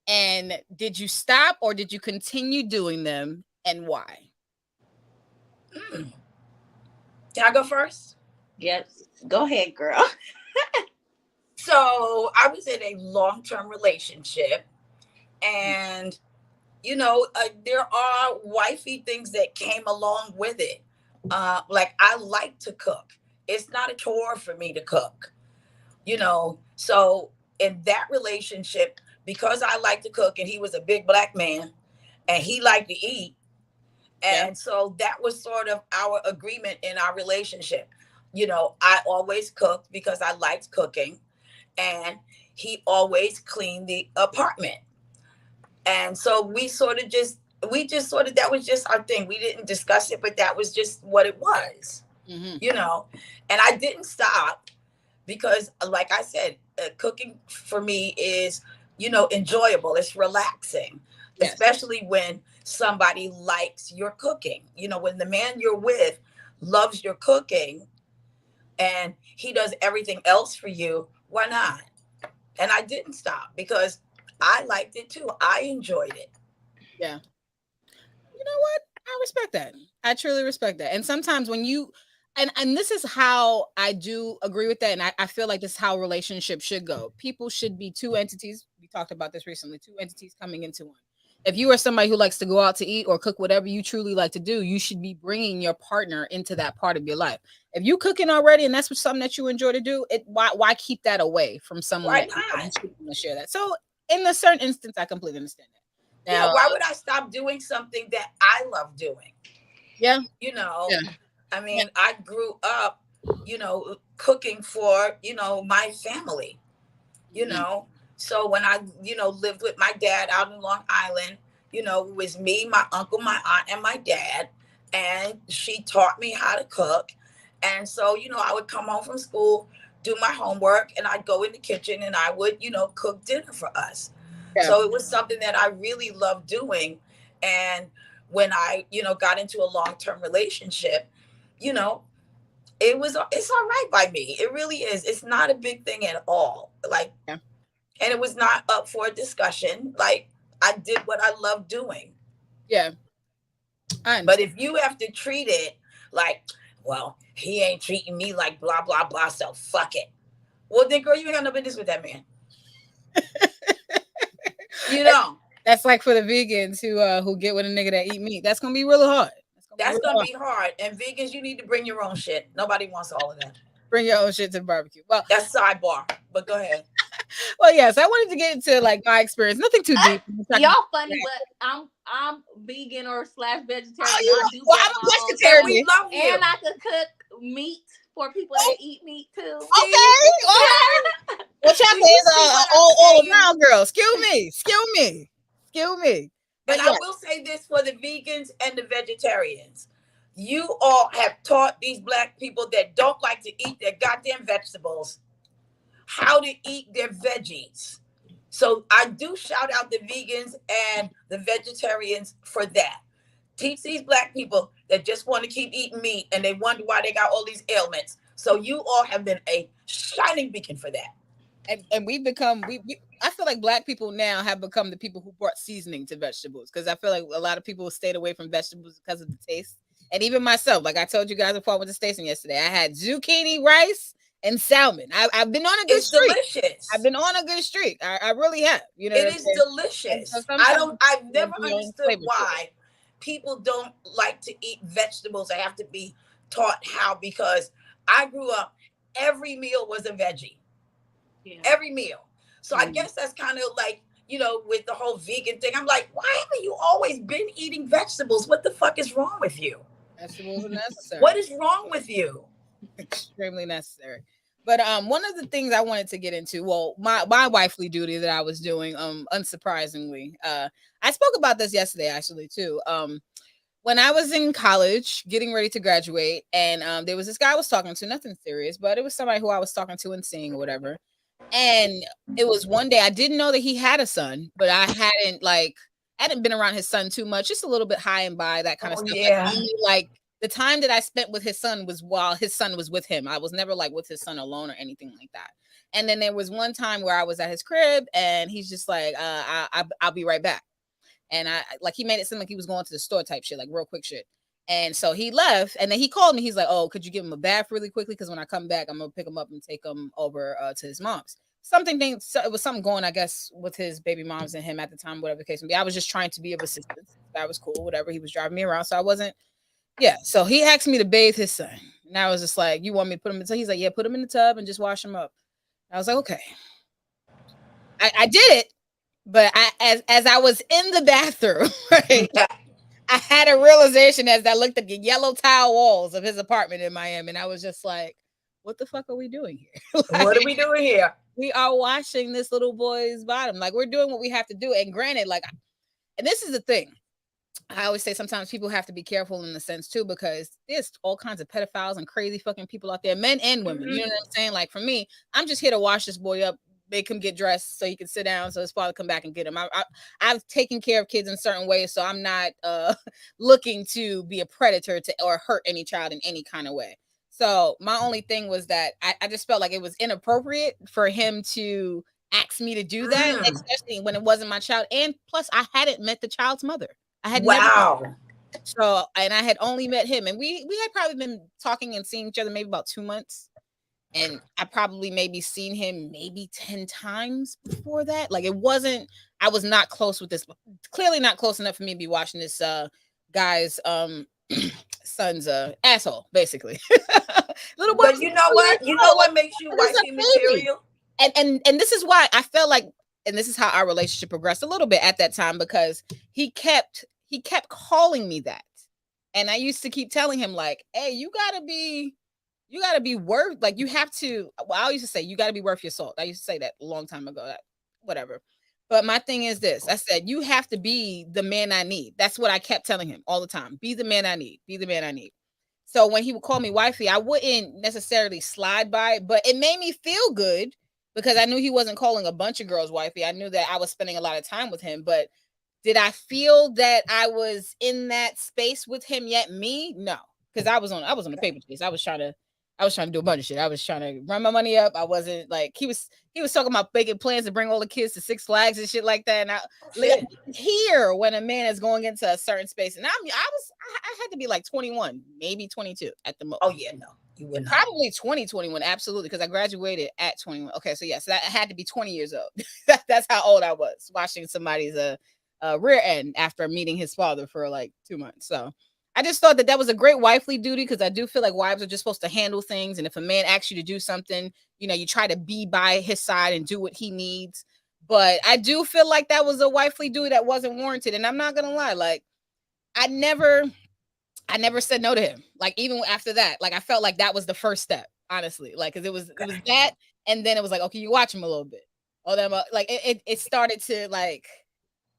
And did you stop or did you continue doing them, and why? Can I go first? Yes. Go ahead, girl. So I was in a long-term relationship, and there are wifey things that came along with it. Like I like to cook. It's not a chore for me to cook, So in that relationship, because I like to cook and he was a big black man and he liked to eat. And so that was sort of our agreement in our relationship. I always cooked because I liked cooking, and he always cleaned the apartment. And so that was just our thing. We didn't discuss it, but that was just what it was, And I didn't stop because, like I said, cooking for me is, enjoyable. It's relaxing, especially when somebody likes your cooking. When the man you're with loves your cooking and he does everything else for you, why not? And I didn't stop because I liked it too. I enjoyed it. Yeah. You know what? I respect that. I truly respect that. And sometimes when you, and this is how I do agree with that. And I feel like this is how relationships should go. People should be two entities. We talked about this recently, two entities coming into one. If you are somebody who likes to go out to eat or cook whatever you truly like to do, you should be bringing your partner into that part of your life. If you cooking already and that's something that you enjoy to do, why keep that away from someone that you shouldn't share that? So in a certain instance, I completely understand that. Now, why would I stop doing something that I love doing? Yeah. I mean, I grew up, cooking for, my family, So when I, lived with my dad out in Long Island, it was me, my uncle, my aunt, and my dad. And she taught me how to cook. And so, I would come home from school, do my homework, and I'd go in the kitchen and I would, cook dinner for us. Yeah. So it was something that I really loved doing. And when I, got into a long-term relationship, it's all right by me. It really is. It's not a big thing at all. Like, and it was not up for a discussion. Like, I did what I love doing. Yeah. But if you have to treat it like, well, he ain't treating me like blah, blah, blah, so fuck it. Well, then, girl, you ain't got no business with that man. That's like for the vegans who get with a nigga that eat meat. That's gonna be really hard. That's gonna be hard. And vegans, you need to bring your own shit. Nobody wants all of that. Bring your own shit to the barbecue. Well, that's sidebar. But go ahead. Well, yes, I wanted to get into like my experience. Nothing too deep. Y'all funny, but I'm vegan or / vegetarian. I'm a vegetarian. We love you. And I could cook meat for people that eat meat too. Okay. Well, chocolate is all around, girl. Excuse me. But I will say this for the vegans and the vegetarians. You all have taught these black people that don't like to eat their goddamn vegetables how to eat their veggies. So I do shout out the vegans and the vegetarians for that. Teach these black people that just want to keep eating meat and they wonder why they got all these ailments. So you all have been a shining beacon for that. And we've become, I feel like black people now have become the people who brought seasoning to vegetables, because I feel like a lot of people stayed away from vegetables because of the taste. And even myself, like I told you guys before I went to Station yesterday, I had zucchini, rice, and salmon. I've been on a good streak. Delicious. I've been on a good streak. I really have. It is delicious. So I've never understood why people don't like to eat vegetables. I have to be taught how, because I grew up, every meal was a veggie. Yeah. Every meal. So I guess that's kind of like, with the whole vegan thing. I'm like, why haven't you always been eating vegetables? What the fuck is wrong with you? Vegetables are necessary. What is wrong with you? Extremely necessary. But one of the things I wanted to get into, well, my wifely duty that I was doing, unsurprisingly, I spoke about this yesterday actually too. When I was in college, getting ready to graduate, and there was this guy I was talking to, nothing serious, but it was somebody who I was talking to and seeing or whatever. And it was one day, I didn't know that he had a son, but I hadn't been around his son too much, just a little bit high and by, that kind of stuff. Yeah. Like the time that I spent with his son was while his son was with him. I was never like with his son alone or anything like that. And then there was one time where I was at his crib and he's just like, I'll be right back. And he made it seem like he was going to the store type shit, like real quick shit. And so he left, and then he called me. He's like, oh, could you give him a bath really quickly? Because when I come back, I'm going to pick him up and take him over to his mom's. it was something going, I guess, with his baby moms and him at the time, whatever the case may be. I was just trying to be of assistance. That was cool, whatever. He was driving me around, so I wasn't. Yeah, so he asked me to bathe his son, and I was just like, "You want me to put him in the tub?" He's like, "Yeah, put him in the tub and just wash him up." I was like, "Okay." I did it, but as I was in the bathroom, right, I had a realization as I looked at the yellow tile walls of his apartment in Miami, and I was just like, "What the fuck are we doing here? What are we doing here? We are washing this little boy's bottom. Like, we're doing what we have to do." And granted, like, and this is the thing. I always say sometimes people have to be careful in the sense too, because there's all kinds of pedophiles and crazy fucking people out there, men and women. You know what I'm saying? Like, for me, I'm just here to wash this boy up, make him get dressed so he can sit down so his father come back and get him. I've taken care of kids in certain ways, so I'm not looking to be a predator to or hurt any child in any kind of way. So my only thing was that I just felt like it was inappropriate for him to ask me to do that, especially when it wasn't my child. And plus, I hadn't met the child's mother. I had never. So, and I had only met him, and we had probably been talking and seeing each other maybe about 2 months. And I probably maybe seen him maybe 10 times before that. Like, I was not close with this, clearly not close enough for me to be watching this guy's son's asshole, basically. Little boy, but you know what? You know what makes you wifey material? And this is why I felt like, and this is how our relationship progressed a little bit at that time, because he kept calling me that. And I used to keep telling him, like, hey, you gotta be worth, like, you have to, well, I used to say, you gotta be worth your salt. I used to say that a long time ago, whatever. But my thing is this, I said, you have to be the man I need. That's what I kept telling him all the time. Be the man I need. Be the man I need. So when he would call me wifey, I wouldn't necessarily slide by it, but it made me feel good because I knew he wasn't calling a bunch of girls wifey. I knew that I was spending a lot of time with him, but did I feel that I was in that space with him yet? Me? No. Because I was on the paper chase. I was trying to do a bunch of shit. I was trying to run my money up. I wasn't like, he was talking about making plans to bring all the kids to Six Flags and shit like that. And I hear when a man is going into a certain space, and I had to be like 21, maybe 22 at the most. Oh yeah, no, you wouldn't. Probably 21, absolutely, because I graduated at 21. Okay, so yeah, so that I had to be 20 years old. That's how old I was, watching somebody's rear end after meeting his father for like 2 months. So I just thought that was a great wifely duty, because I do feel like wives are just supposed to handle things. And if a man asks you to do something, you know, you try to be by his side and do what he needs. But I do feel like that was a wifely duty that wasn't warranted. And I'm not going to lie, like, I never said no to him. Like, even after that, like, I felt like that was the first step, honestly. Like, because it was that. And then it was like, okay, you watch him a little bit. Oh, then like it started to like,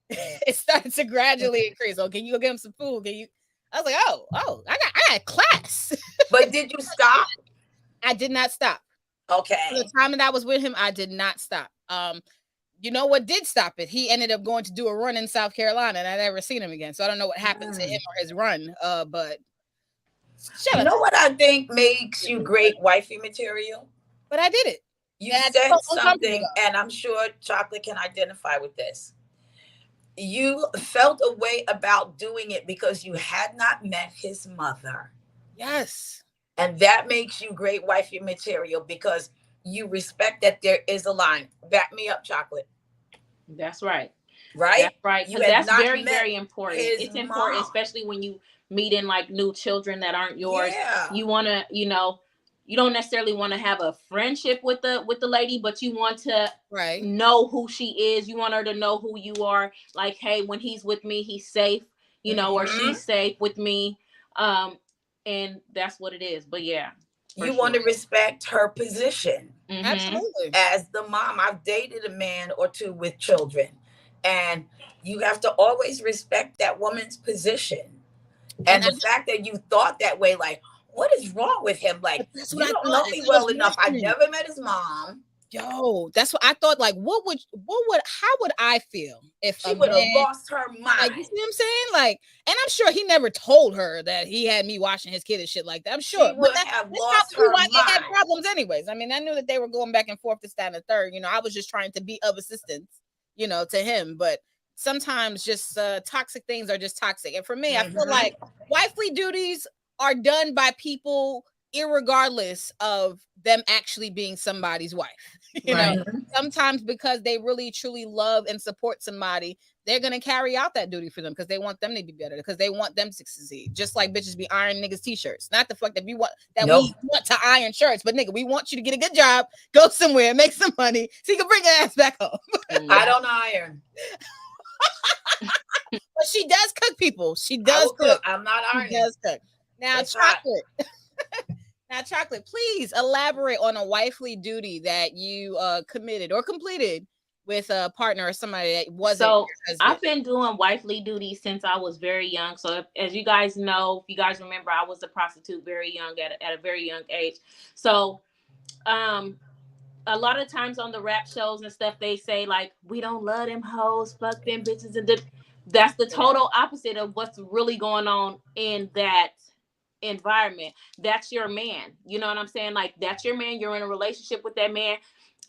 it started to gradually increase. Oh, can you go get him some food? Can you? I was like, oh, I got class. But did you stop? I did not stop. Okay. For the time that I was with him, I did not stop. You know what did stop it? He ended up going to do a run in South Carolina, and I never seen him again. So I don't know what happened to him or his run. But you know what I think makes you great wifey material? But I did it. You said something, and I'm sure Chocolate can identify with this. You felt a way about doing it because you had not met his mother. Yes. And that makes you great wifey material, because you respect that there is a line. Back me up, Chocolate. That's right. Right? That's right. Because that's very, very important. It's important, especially when you meet in like new children that aren't yours. Yeah. You want to, you know, you don't necessarily want to have a friendship with the lady, but you want to know who she is. You want her to know who you are. Like, hey, when he's with me, he's safe, you know, or she's safe with me. And that's what it is. But yeah. You want to respect her position. Absolutely. As the mom, I've dated a man or two with children, and you have to always respect that woman's position. And the fact that you thought that way, like, what is wrong with him? Like, you don't know me well enough. I never met his mom. Yo, that's what I thought. Like, how would I feel if she would have lost her mind? Like, you see what I'm saying? Like, and I'm sure he never told her that he had me watching his kid and shit like that. I'm sure. She would have lost her mind. They had problems anyways. I mean, I knew that they were going back and forth, this, that, and the third. You know, I was just trying to be of assistance, you know, to him. But sometimes just toxic things are just toxic. And for me, I feel like wifely duties are done by people irregardless of them actually being somebody's wife. You know, sometimes because they really truly love and support somebody, they're gonna carry out that duty for them because they want them to be better, because they want them to succeed. Just like bitches be ironing niggas' t-shirts. Not the fuck that we want we want to iron shirts, but nigga, we want you to get a good job, go somewhere, make some money, so you can bring your ass back home. I don't iron. But she does cook, people. She does cook. I'm not ironing. She does cook. Now, it's Chocolate. Now, Chocolate, please elaborate on a wifely duty that you committed or completed with a partner or somebody that wasn't. So I've been doing wifely duty since I was very young. So as you guys know, if you guys remember, I was a prostitute very young at a very young age. So a lot of times on the rap shows and stuff, they say like, we don't love them hoes, fuck them bitches. And that's the total opposite of what's really going on in that environment. That's your man. You know what I'm saying? Like, that's your man. You're in a relationship with that man,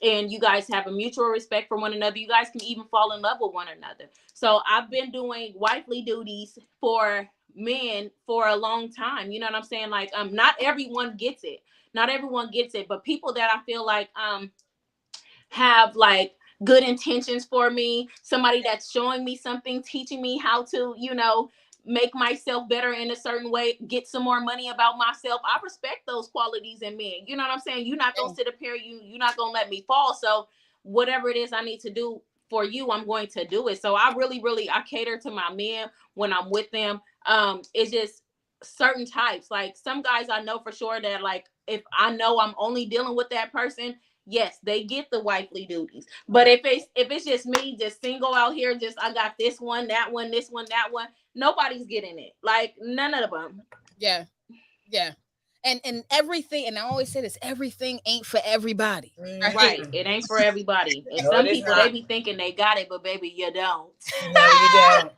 and you guys have a mutual respect for one another. You guys can even fall in love with one another. So I've been doing wifely duties for men for a long time. You know what I'm saying? Like, not everyone gets it. Not everyone gets it, but people that I feel like have like good intentions for me, somebody that's showing me something, teaching me how to, you know, make myself better in a certain way, get some more money about myself. I respect those qualities in men. You know what I'm saying? You're not going to sit up here, you're not going to let me fall. So whatever it is I need to do for you, I'm going to do it. So I really, I cater to my men when I'm with them. It's just certain types. Like, some guys I know for sure that, like, if I know I'm only dealing with that person, yes, they get the wifely duties. But if it's just me, just single out here, just I got this one, that one, this one, that one, nobody's getting it. Like, none of them. Yeah. And everything, and I always say this, everything ain't for everybody. Right. It ain't for everybody. And some people, they be thinking they got it, but baby, you don't. No, you don't.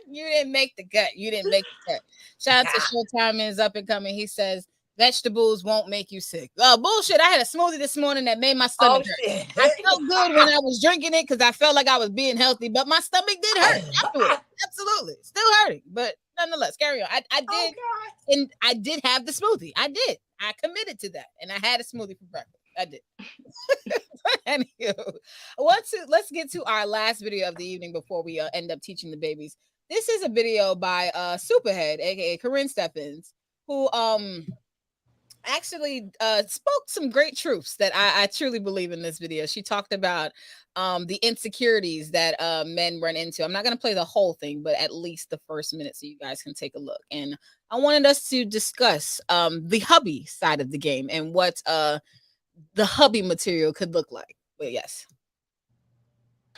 You didn't make the cut. Shout out to Showtime is up and coming. He says, vegetables won't make you sick. Bullshit. I had a smoothie this morning that made my stomach hurt. I felt good when I was drinking it because I felt like I was being healthy, but my stomach did hurt afterwards. Absolutely. Still hurting. But nonetheless, carry on. I did, and I did have the smoothie. I did. I committed to that. And I had a smoothie for breakfast. I did. Anywho, let's get to our last video of the evening before we end up teaching the babies. This is a video by Superhead, aka Corinne Stephens, who actually spoke some great truths that I truly believe in this video. She talked about the insecurities that men run into. I'm not going to play the whole thing, but at least the first minute so you guys can take a look. And I wanted us to discuss the hubby side of the game and what the hubby material could look like. But yes.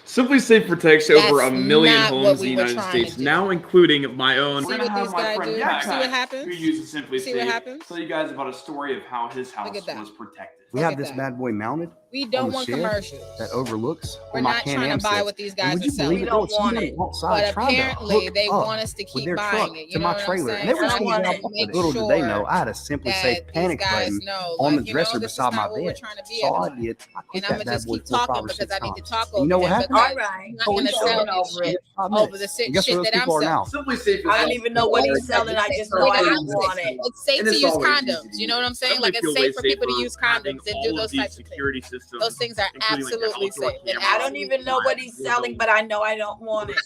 Simply Safe protects over 1 million homes in the United States, now including my own. See what these guys do? See what happens? Who uses Simply See Safe. what happens? Tell you guys about a story of how his house was protected. We have this bad boy mounted. We don't want commercials that overlooks. We're not trying to buy what these guys are selling. We don't want it. But apparently they want us to keep buying it. You know what I'm saying? I want to make sure little did they know I had a Simply Safe panic button on the dresser beside my bed. So all I did, I and clicked I'm that gonna bad just boy keep 4, 5, talking or because 6 I need to times. talk over You know what happened? All right. I'm not gonna sell over the shit that I'm selling. Simply Safe. I don't even know what he's selling. I just know I don't want it. It's safe to use condoms. You know what I'm saying? Like, it's safe for people to use condoms and do those types of things. Those things are absolutely safe. And I don't even know what he's selling, but I know I don't want it.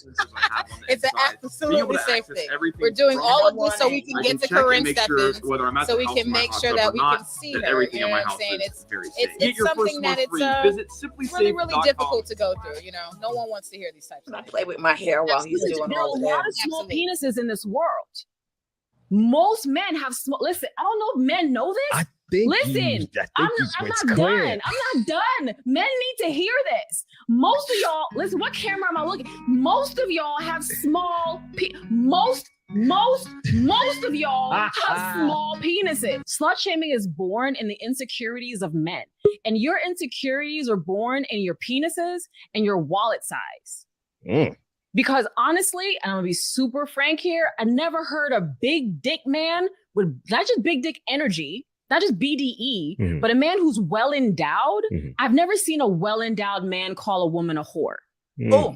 It's an absolutely safe thing. We're doing all of this so we can get to Corinne Stephens, so we can make sure that we can see her. You know what I'm saying? It's something that it's really difficult to go through. You know, no one wants to hear these types of I things. play with my hair while he's doing all of There are a lot that. of small penises in this world. Most men have small. Listen, I don't know if men know this. Listen, I'm not done. I'm not done. Men need to hear this. Most of y'all, listen, what camera am I looking? Most of y'all have small. Most of y'all have small penises. Slut shaming is born in the insecurities of men, and your insecurities are born in your penises and your wallet size. Because honestly, and I'm gonna be super frank here, I never heard a big dick man with not just big dick energy, not just BDE, but a man who's well endowed. I've never seen a well endowed man call a woman a whore. Oh,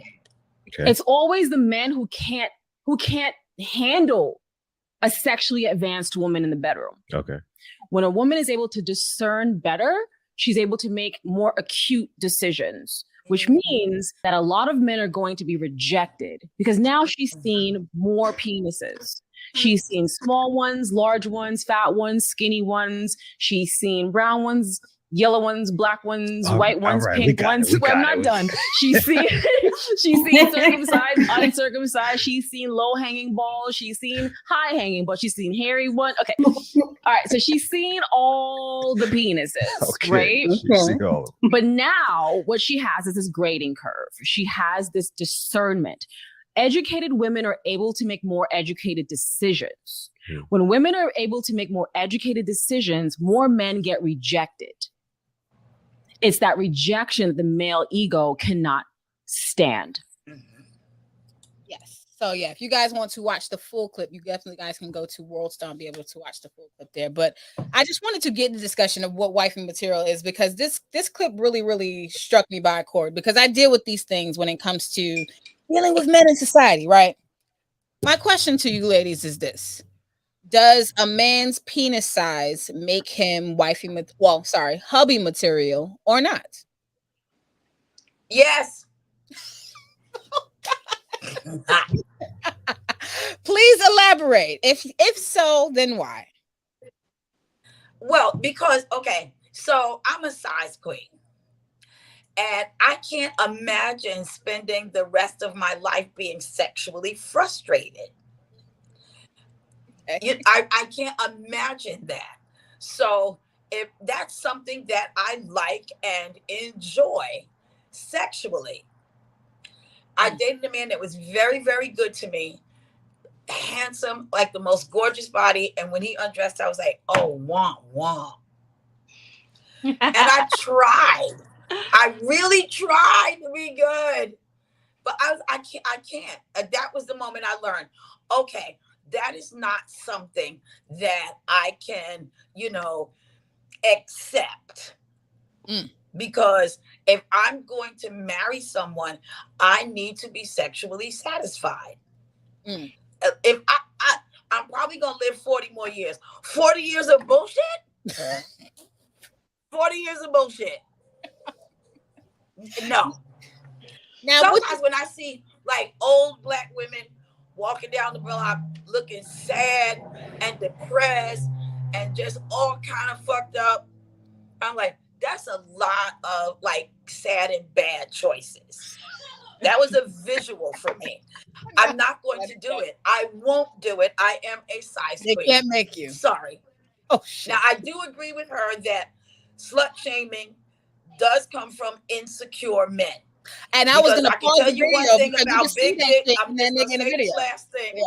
It's always the men who can't handle a sexually advanced woman in the bedroom. When a woman is able to discern better, she's able to make more acute decisions, which means that a lot of men are going to be rejected because now she's seen more penises. She's seen small ones, large ones, fat ones, skinny ones. She's seen brown ones, yellow ones, black ones, white ones, pink ones. Well, I'm not done. She's seen circumcised, uncircumcised. She's seen low-hanging balls. She's seen high-hanging balls. She's seen hairy one. Okay. All right. So she's seen all the penises, right? Okay. But now what she has is this grading curve. She has this discernment. Educated women are able to make more educated decisions. When women are able to make more educated decisions, more men get rejected. It's that rejection that the male ego cannot stand. Yes. So yeah, if you guys want to watch the full clip, you definitely guys can go to WorldStar and be able to watch the full clip there. But I just wanted to get the discussion of what wifey material is, because this clip really struck me by a chord, because I deal with these things when it comes to dealing with men in society, right? My question to you ladies is this: does a man's penis size make him hubby material or not? Yes. Please elaborate. If so, then why? Well, because, okay, so I'm a size queen. And I can't imagine spending the rest of my life being sexually frustrated. I can't imagine that. So if that's something that I like and enjoy sexually, I dated a man that was very, very good to me, handsome, like the most gorgeous body. And when he undressed, I was like, oh, womp, womp. And I tried. I really tried to be good, but I can't. That was the moment I learned, okay, that is not something that I can, accept. Because if I'm going to marry someone, I need to be sexually satisfied. If I'm probably going to live 40 more years. 40 years of bullshit? 40 years of bullshit. No. Now, sometimes when I see like old Black women walking down the block looking sad and depressed and just all kind of fucked up, I'm like, that's a lot of like sad and bad choices. That was a visual for me. I'm not going to do it. I won't do it. I am a size queen. They can't make you. Sorry. Oh shit. Now I do agree with her that slut shaming does come from insecure men. And I was going to tell you one thing about big dick. I'm just going to say this last thing. Yeah.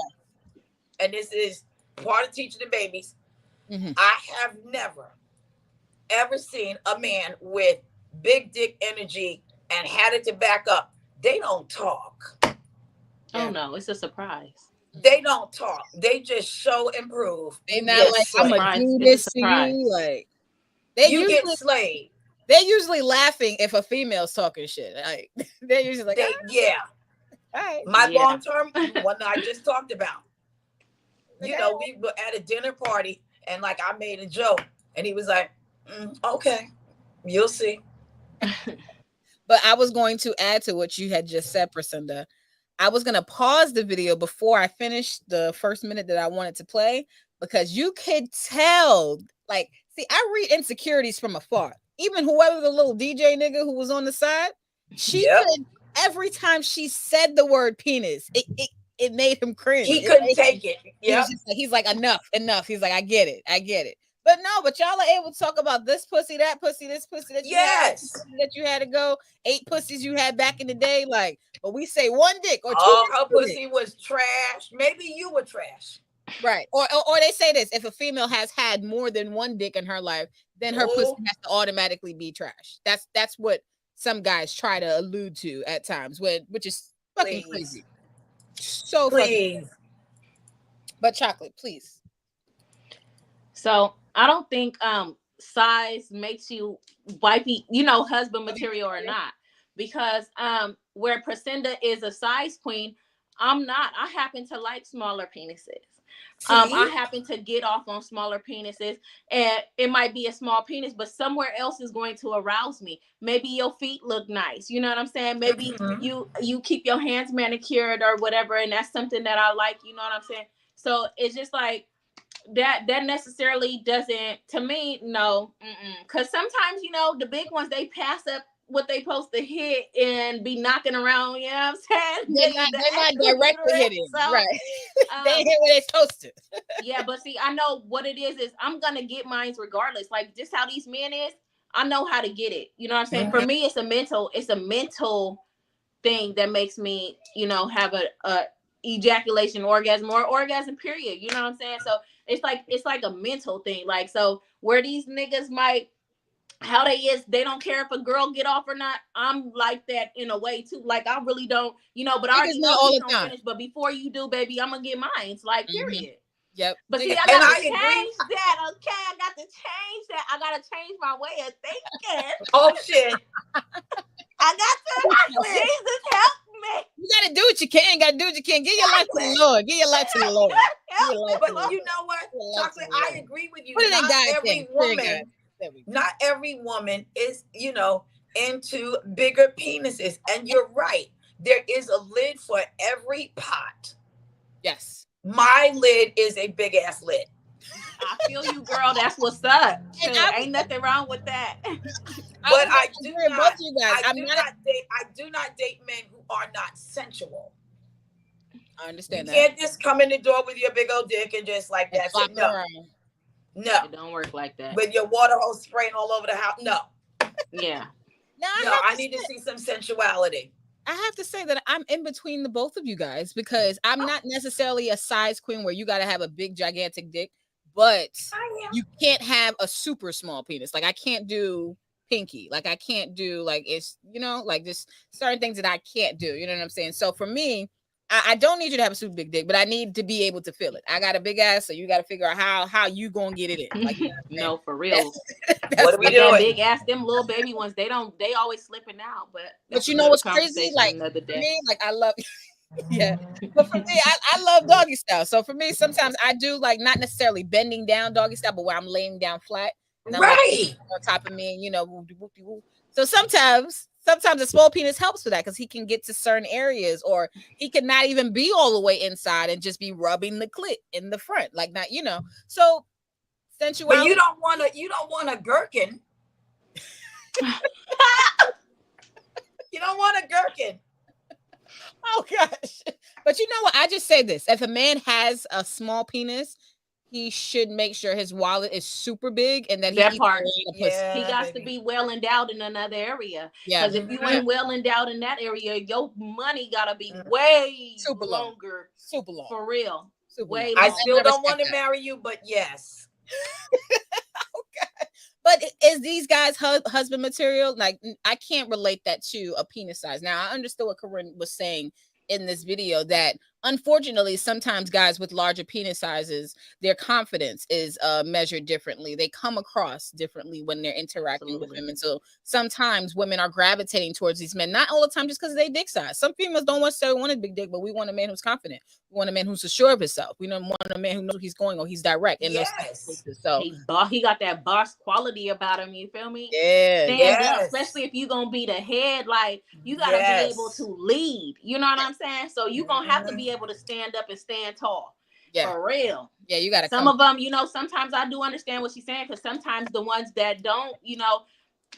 And this is part of teaching the babies. I have never, ever seen a man with big dick energy and had it to back up. They don't talk. Oh no, it's a surprise. They don't talk. They just show and prove. They not like, I'm going to do this to you. Like, you get slayed. They're usually laughing if a female's talking shit. Like, they're usually like, yeah. All right. My long-term one that I just talked about. We were at a dinner party and like I made a joke and he was like, okay, you'll see. But I was going to add to what you had just said, Priscinda. I was going to pause the video before I finished the first minute that I wanted to play, because you could tell, like, see, I read insecurities from afar. Even whoever the little DJ nigga who was on the side, she could, every time she said the word penis, it made him cringe. He couldn't take it. Yeah. He's like, enough. He's like, I get it. But y'all are able to talk about this pussy, that pussy, this pussy, that you had to go, 8 pussies you had back in the day. Like, but we say 1 dick or 2. Her pussy was trash. Maybe you were trash. Right. Or they say this: if a female has had more than 1 dick in her life, then her pussy has to automatically be trash. That's what some guys try to allude to at times, which is fucking crazy. So fucking. But Chocolate, please. So I don't think size makes you wifey, husband material or not, because where Priscinda is a size queen, I'm not. I happen to like smaller penises. I happen to get off on smaller penises, and it might be a small penis, but somewhere else is going to arouse me. Maybe your feet look nice. You know what I'm saying? Maybe you keep your hands manicured or whatever, and that's something that I like. You know what I'm saying? So it's just like that necessarily doesn't, to me, no. Because sometimes, you know, the big ones, they pass up what they supposed to hit and be knocking around, you know what I'm saying? They're not directly hitting, so, right? They hit where they're supposed to. Yeah, but see, I know what it is I'm gonna get mine regardless. Like, just how these men is, I know how to get it. You know what I'm saying? For me, it's a mental thing that makes me, you know, have a ejaculation orgasm or orgasm period. You know what I'm saying? So it's like a mental thing. Like, so where these niggas might, how they don't care if a girl get off or not. I'm like that in a way too. Like, I really don't, you know, but I already know he's gonna finish. But before you do, baby, I'm gonna get mine. It's like, period. Yep. But see, I got to change that. Okay, I got to change that. I got to change my way of thinking. Oh shit! I got to. Jesus help me. You got to do what you can. Got to do what you can. Give your life to the Lord. Give your life to the Lord. But you know what, Chocolate? I agree with you. Not every woman is, you know, into bigger penises, and you're right. There is a lid for every pot. Yes. My lid is a big ass lid. I feel you, girl. That's what's up. Ain't nothing wrong with that. But I do not date men who are not sensual. I understand that. You can't just come in the door with your big old dick and just like that. No, it don't work like that. With your water hose spraying all over the house. No. Yeah. No, I need to see some sensuality. I have to say that I'm in between the both of you guys, because I'm not necessarily a size queen where you got to have a big, gigantic dick, but you can't have a super small penis. Like, I can't do pinky. Like, I can't do, like, it's, you know, like, just certain things that I can't do. You know what I'm saying? So for me, I don't need you to have a super big dick, but I need to be able to feel it. I got a big ass, so you got to figure out how you gonna get it in. Like, you know no, for real. What are we doing? Big ass, them little baby ones, they always slipping out. But you know what's crazy? Like, for me, like, I love. Yeah, but for me, I love doggy style. So for me, sometimes I do, like, not necessarily bending down doggy style, but where I'm laying down flat, and right on top of me, and, you know, whoop-de-whoop-de-whoop. So sometimes a small penis helps for that, because he can get to certain areas, or he could not even be all the way inside and just be rubbing the clit in the front, like, not, you know. So sensuality. But you don't want a gherkin. You don't want a gherkin. Oh gosh. But you know what? I just say this. If a man has a small penis, he should make sure his wallet is super big, and that part. He got to be well endowed in another area. Yeah. Because if you ain't well endowed in that area, your money gotta be way super longer. Super long. For real. Way I still don't want to marry you, but yes. Okay. But is these guys husband material? Like, I can't relate that to a penis size. Now, I understood what Corinne was saying in this video, that unfortunately sometimes guys with larger penis sizes, their confidence is measured differently. They come across differently when they're interacting with women. So sometimes women are gravitating towards these men, not all the time just because of their dick size. Some females don't necessarily want a big dick, but we want a man who's confident. We want a man who's assured of himself. We don't want a man who knows where he's going, or he's direct in those cases. So he got that boss quality about him. You feel me? Yeah. Stand up, especially if you're gonna be the head. Like, you gotta be able to lead. You know what I'm saying? So you're gonna have to be able to stand up and stand tall. Yeah, for real. Yeah, you gotta. Some of them, you know, sometimes I do understand what she's saying, because sometimes the ones that don't, you know,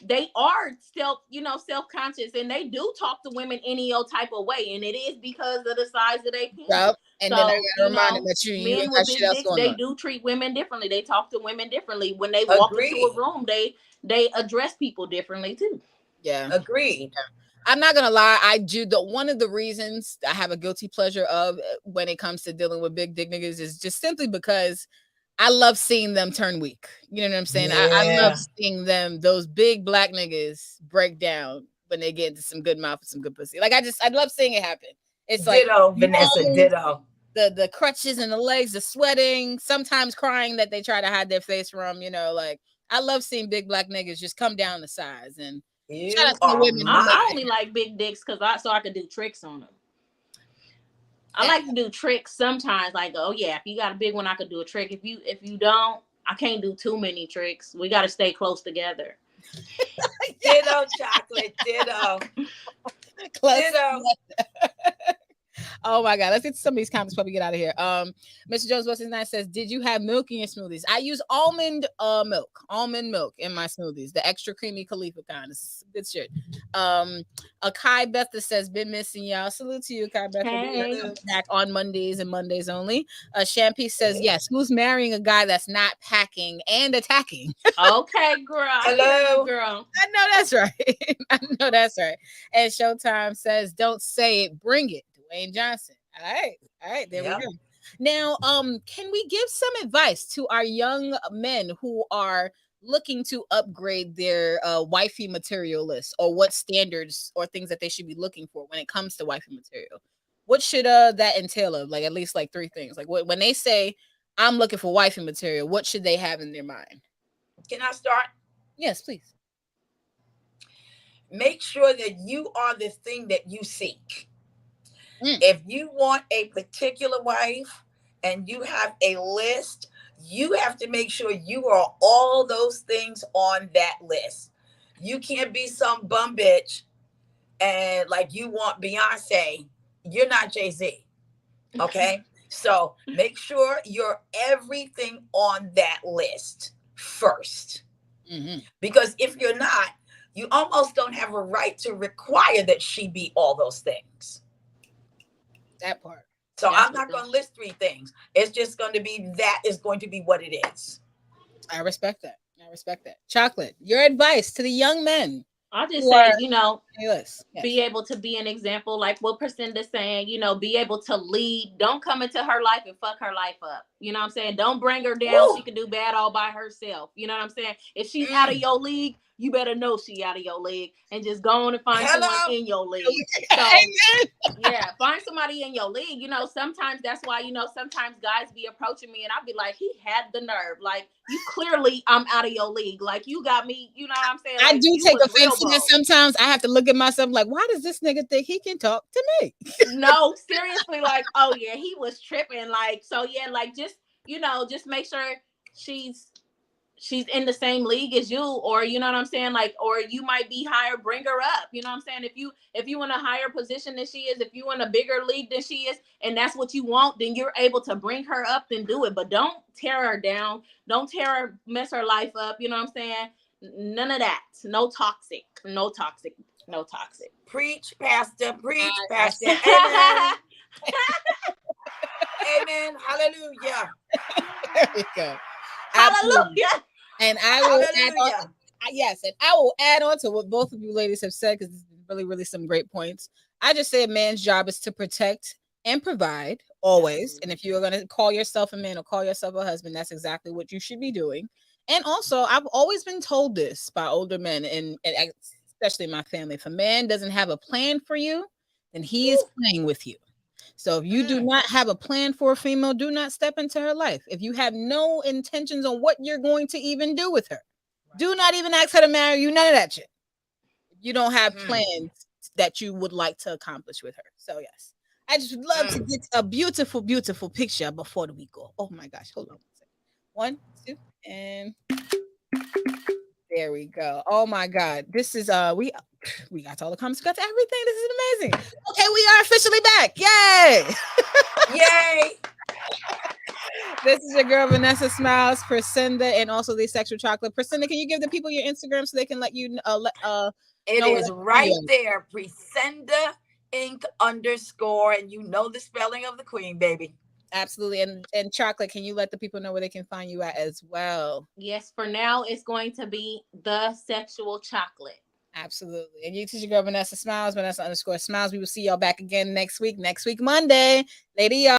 they are self-conscious, and they do talk to women any old type of way, and it is because of the size of their penis. Yep. And so, then I gotta remind them that men with big dicks, they do treat women differently. They talk to women differently. When they walk into a room, they address people differently too. Yeah, agreed. Yeah. I'm not gonna lie, I do. One of the reasons I have a guilty pleasure of when it comes to dealing with big dick niggas is just simply because I love seeing them turn weak. You know what I'm saying? Yeah. I love seeing those big black niggas break down when they get into some good mouth and some good pussy. Like, I love seeing it happen. It's ditto, like, Vanessa, ditto. The crutches and the legs, the sweating, sometimes crying that they try to hide their face from. You know, like, I love seeing big black niggas just come down the size. And shout out to the women. I only like big dicks because I could do tricks on them. I like to do tricks sometimes. Like, oh yeah, if you got a big one, I could do a trick. If you don't, I can't do too many tricks. We got to stay close together. Ditto, chocolate. Ditto. Ditto. Oh my God. Let's get to some of these comments before we get out of here. Mr. Jones What's His Name says, did you have milk in your smoothies? I use almond milk in my smoothies, the extra creamy Khalifa kind. It's good shit. Akai Betha says, been missing y'all. Salute to you, Akai Betha. Hey. Back on Mondays and Mondays only. Champy says, yes, who's marrying a guy that's not packing and attacking? Okay, girl. Hello, girl. I know that's right. I know that's right. And Showtime says, don't say it, bring it. Dwayne Johnson. All right, there we go. Now, can we give some advice to our young men who are looking to upgrade their wifey material list, or what standards or things that they should be looking for when it comes to wifey material? What should that entail of? Like at least like 3 things. Like when they say I'm looking for wifey material, what should they have in their mind? Can I start? Yes, please. Make sure that you are the thing that you seek. If you want a particular wife and you have a list, you have to make sure you are all those things on that list. You can't be some bum bitch and like you want Beyonce. You're not Jay-Z. Okay? So make sure you're everything on that list first. Because if you're not, you almost don't have a right to require that she be all those things. That part. So I'm not going to list 3 things. It's just going to be that is going to be what it is. I respect that. Chocolate, your advice to the young men. I'll just say, be able to be an example, like what Priscilla's saying, be able to lead. Don't come into her life and fuck her life up. You know what I'm saying? Don't bring her down. Ooh. She can do bad all by herself. You know what I'm saying? If she's out of your league, you better know she out of your league and just go on and find someone in your league. So, yeah, find somebody in your league. Sometimes that's why, sometimes guys be approaching me and I'll be like, he had the nerve. Like, you clearly, I'm out of your league. Like, you got me, you know what I'm saying? Like, I do take offense to this sometimes. I have to look at myself like, why does this nigga think he can talk to me? No, seriously, like, oh yeah, he was tripping. Like, so yeah, like just, just make sure she's in the same league as you, or you know what I'm saying, like, or you might be higher, bring her up. You know what I'm saying? If you in a higher position than she is, if you in a bigger league than she is, and that's what you want, then you're able to bring her up and do it. But don't tear her down. Don't mess her life up. You know what I'm saying? None of that. No toxic. Preach, Pastor. Preach, Pastor. Amen. Amen. Hallelujah. There we go. Hallelujah. And I will add on. Yes, and I will add on to what both of you ladies have said, because it's really, really some great points. I just say a man's job is to protect and provide always. And if you are going to call yourself a man or call yourself a husband, that's exactly what you should be doing. And also, I've always been told this by older men, and especially my family. If a man doesn't have a plan for you, then he is playing with you. So if you do not have a plan for a female, do not step into her life. If you have no intentions on what you're going to even do with her, do not even ask her to marry you. None of that shit. You don't have plans that you would like to accomplish with her. So yes, I just would love to get a beautiful, beautiful picture before we go. Oh my gosh, hold on 1, 2, and there we go. Oh my God, this is we got to all the comments, we got to everything. This is amazing. Okay, we are officially back. Yay! Yay! This is your girl Vanessa Smilez, Priscilla, and also the Sexual Chocolate. Priscilla, can you give the people your Instagram so they can let you it is right there, Priscilla Inc. _ and you know the spelling of the queen, baby. Absolutely. And Chocolate, can you let the people know where they can find you at as well? Yes, for now it's going to be the Sexual Chocolate. Absolutely. And you teach your girl Vanessa Smilez, Vanessa _ Smilez. We will see y'all back again next week, Monday. Later, y'all.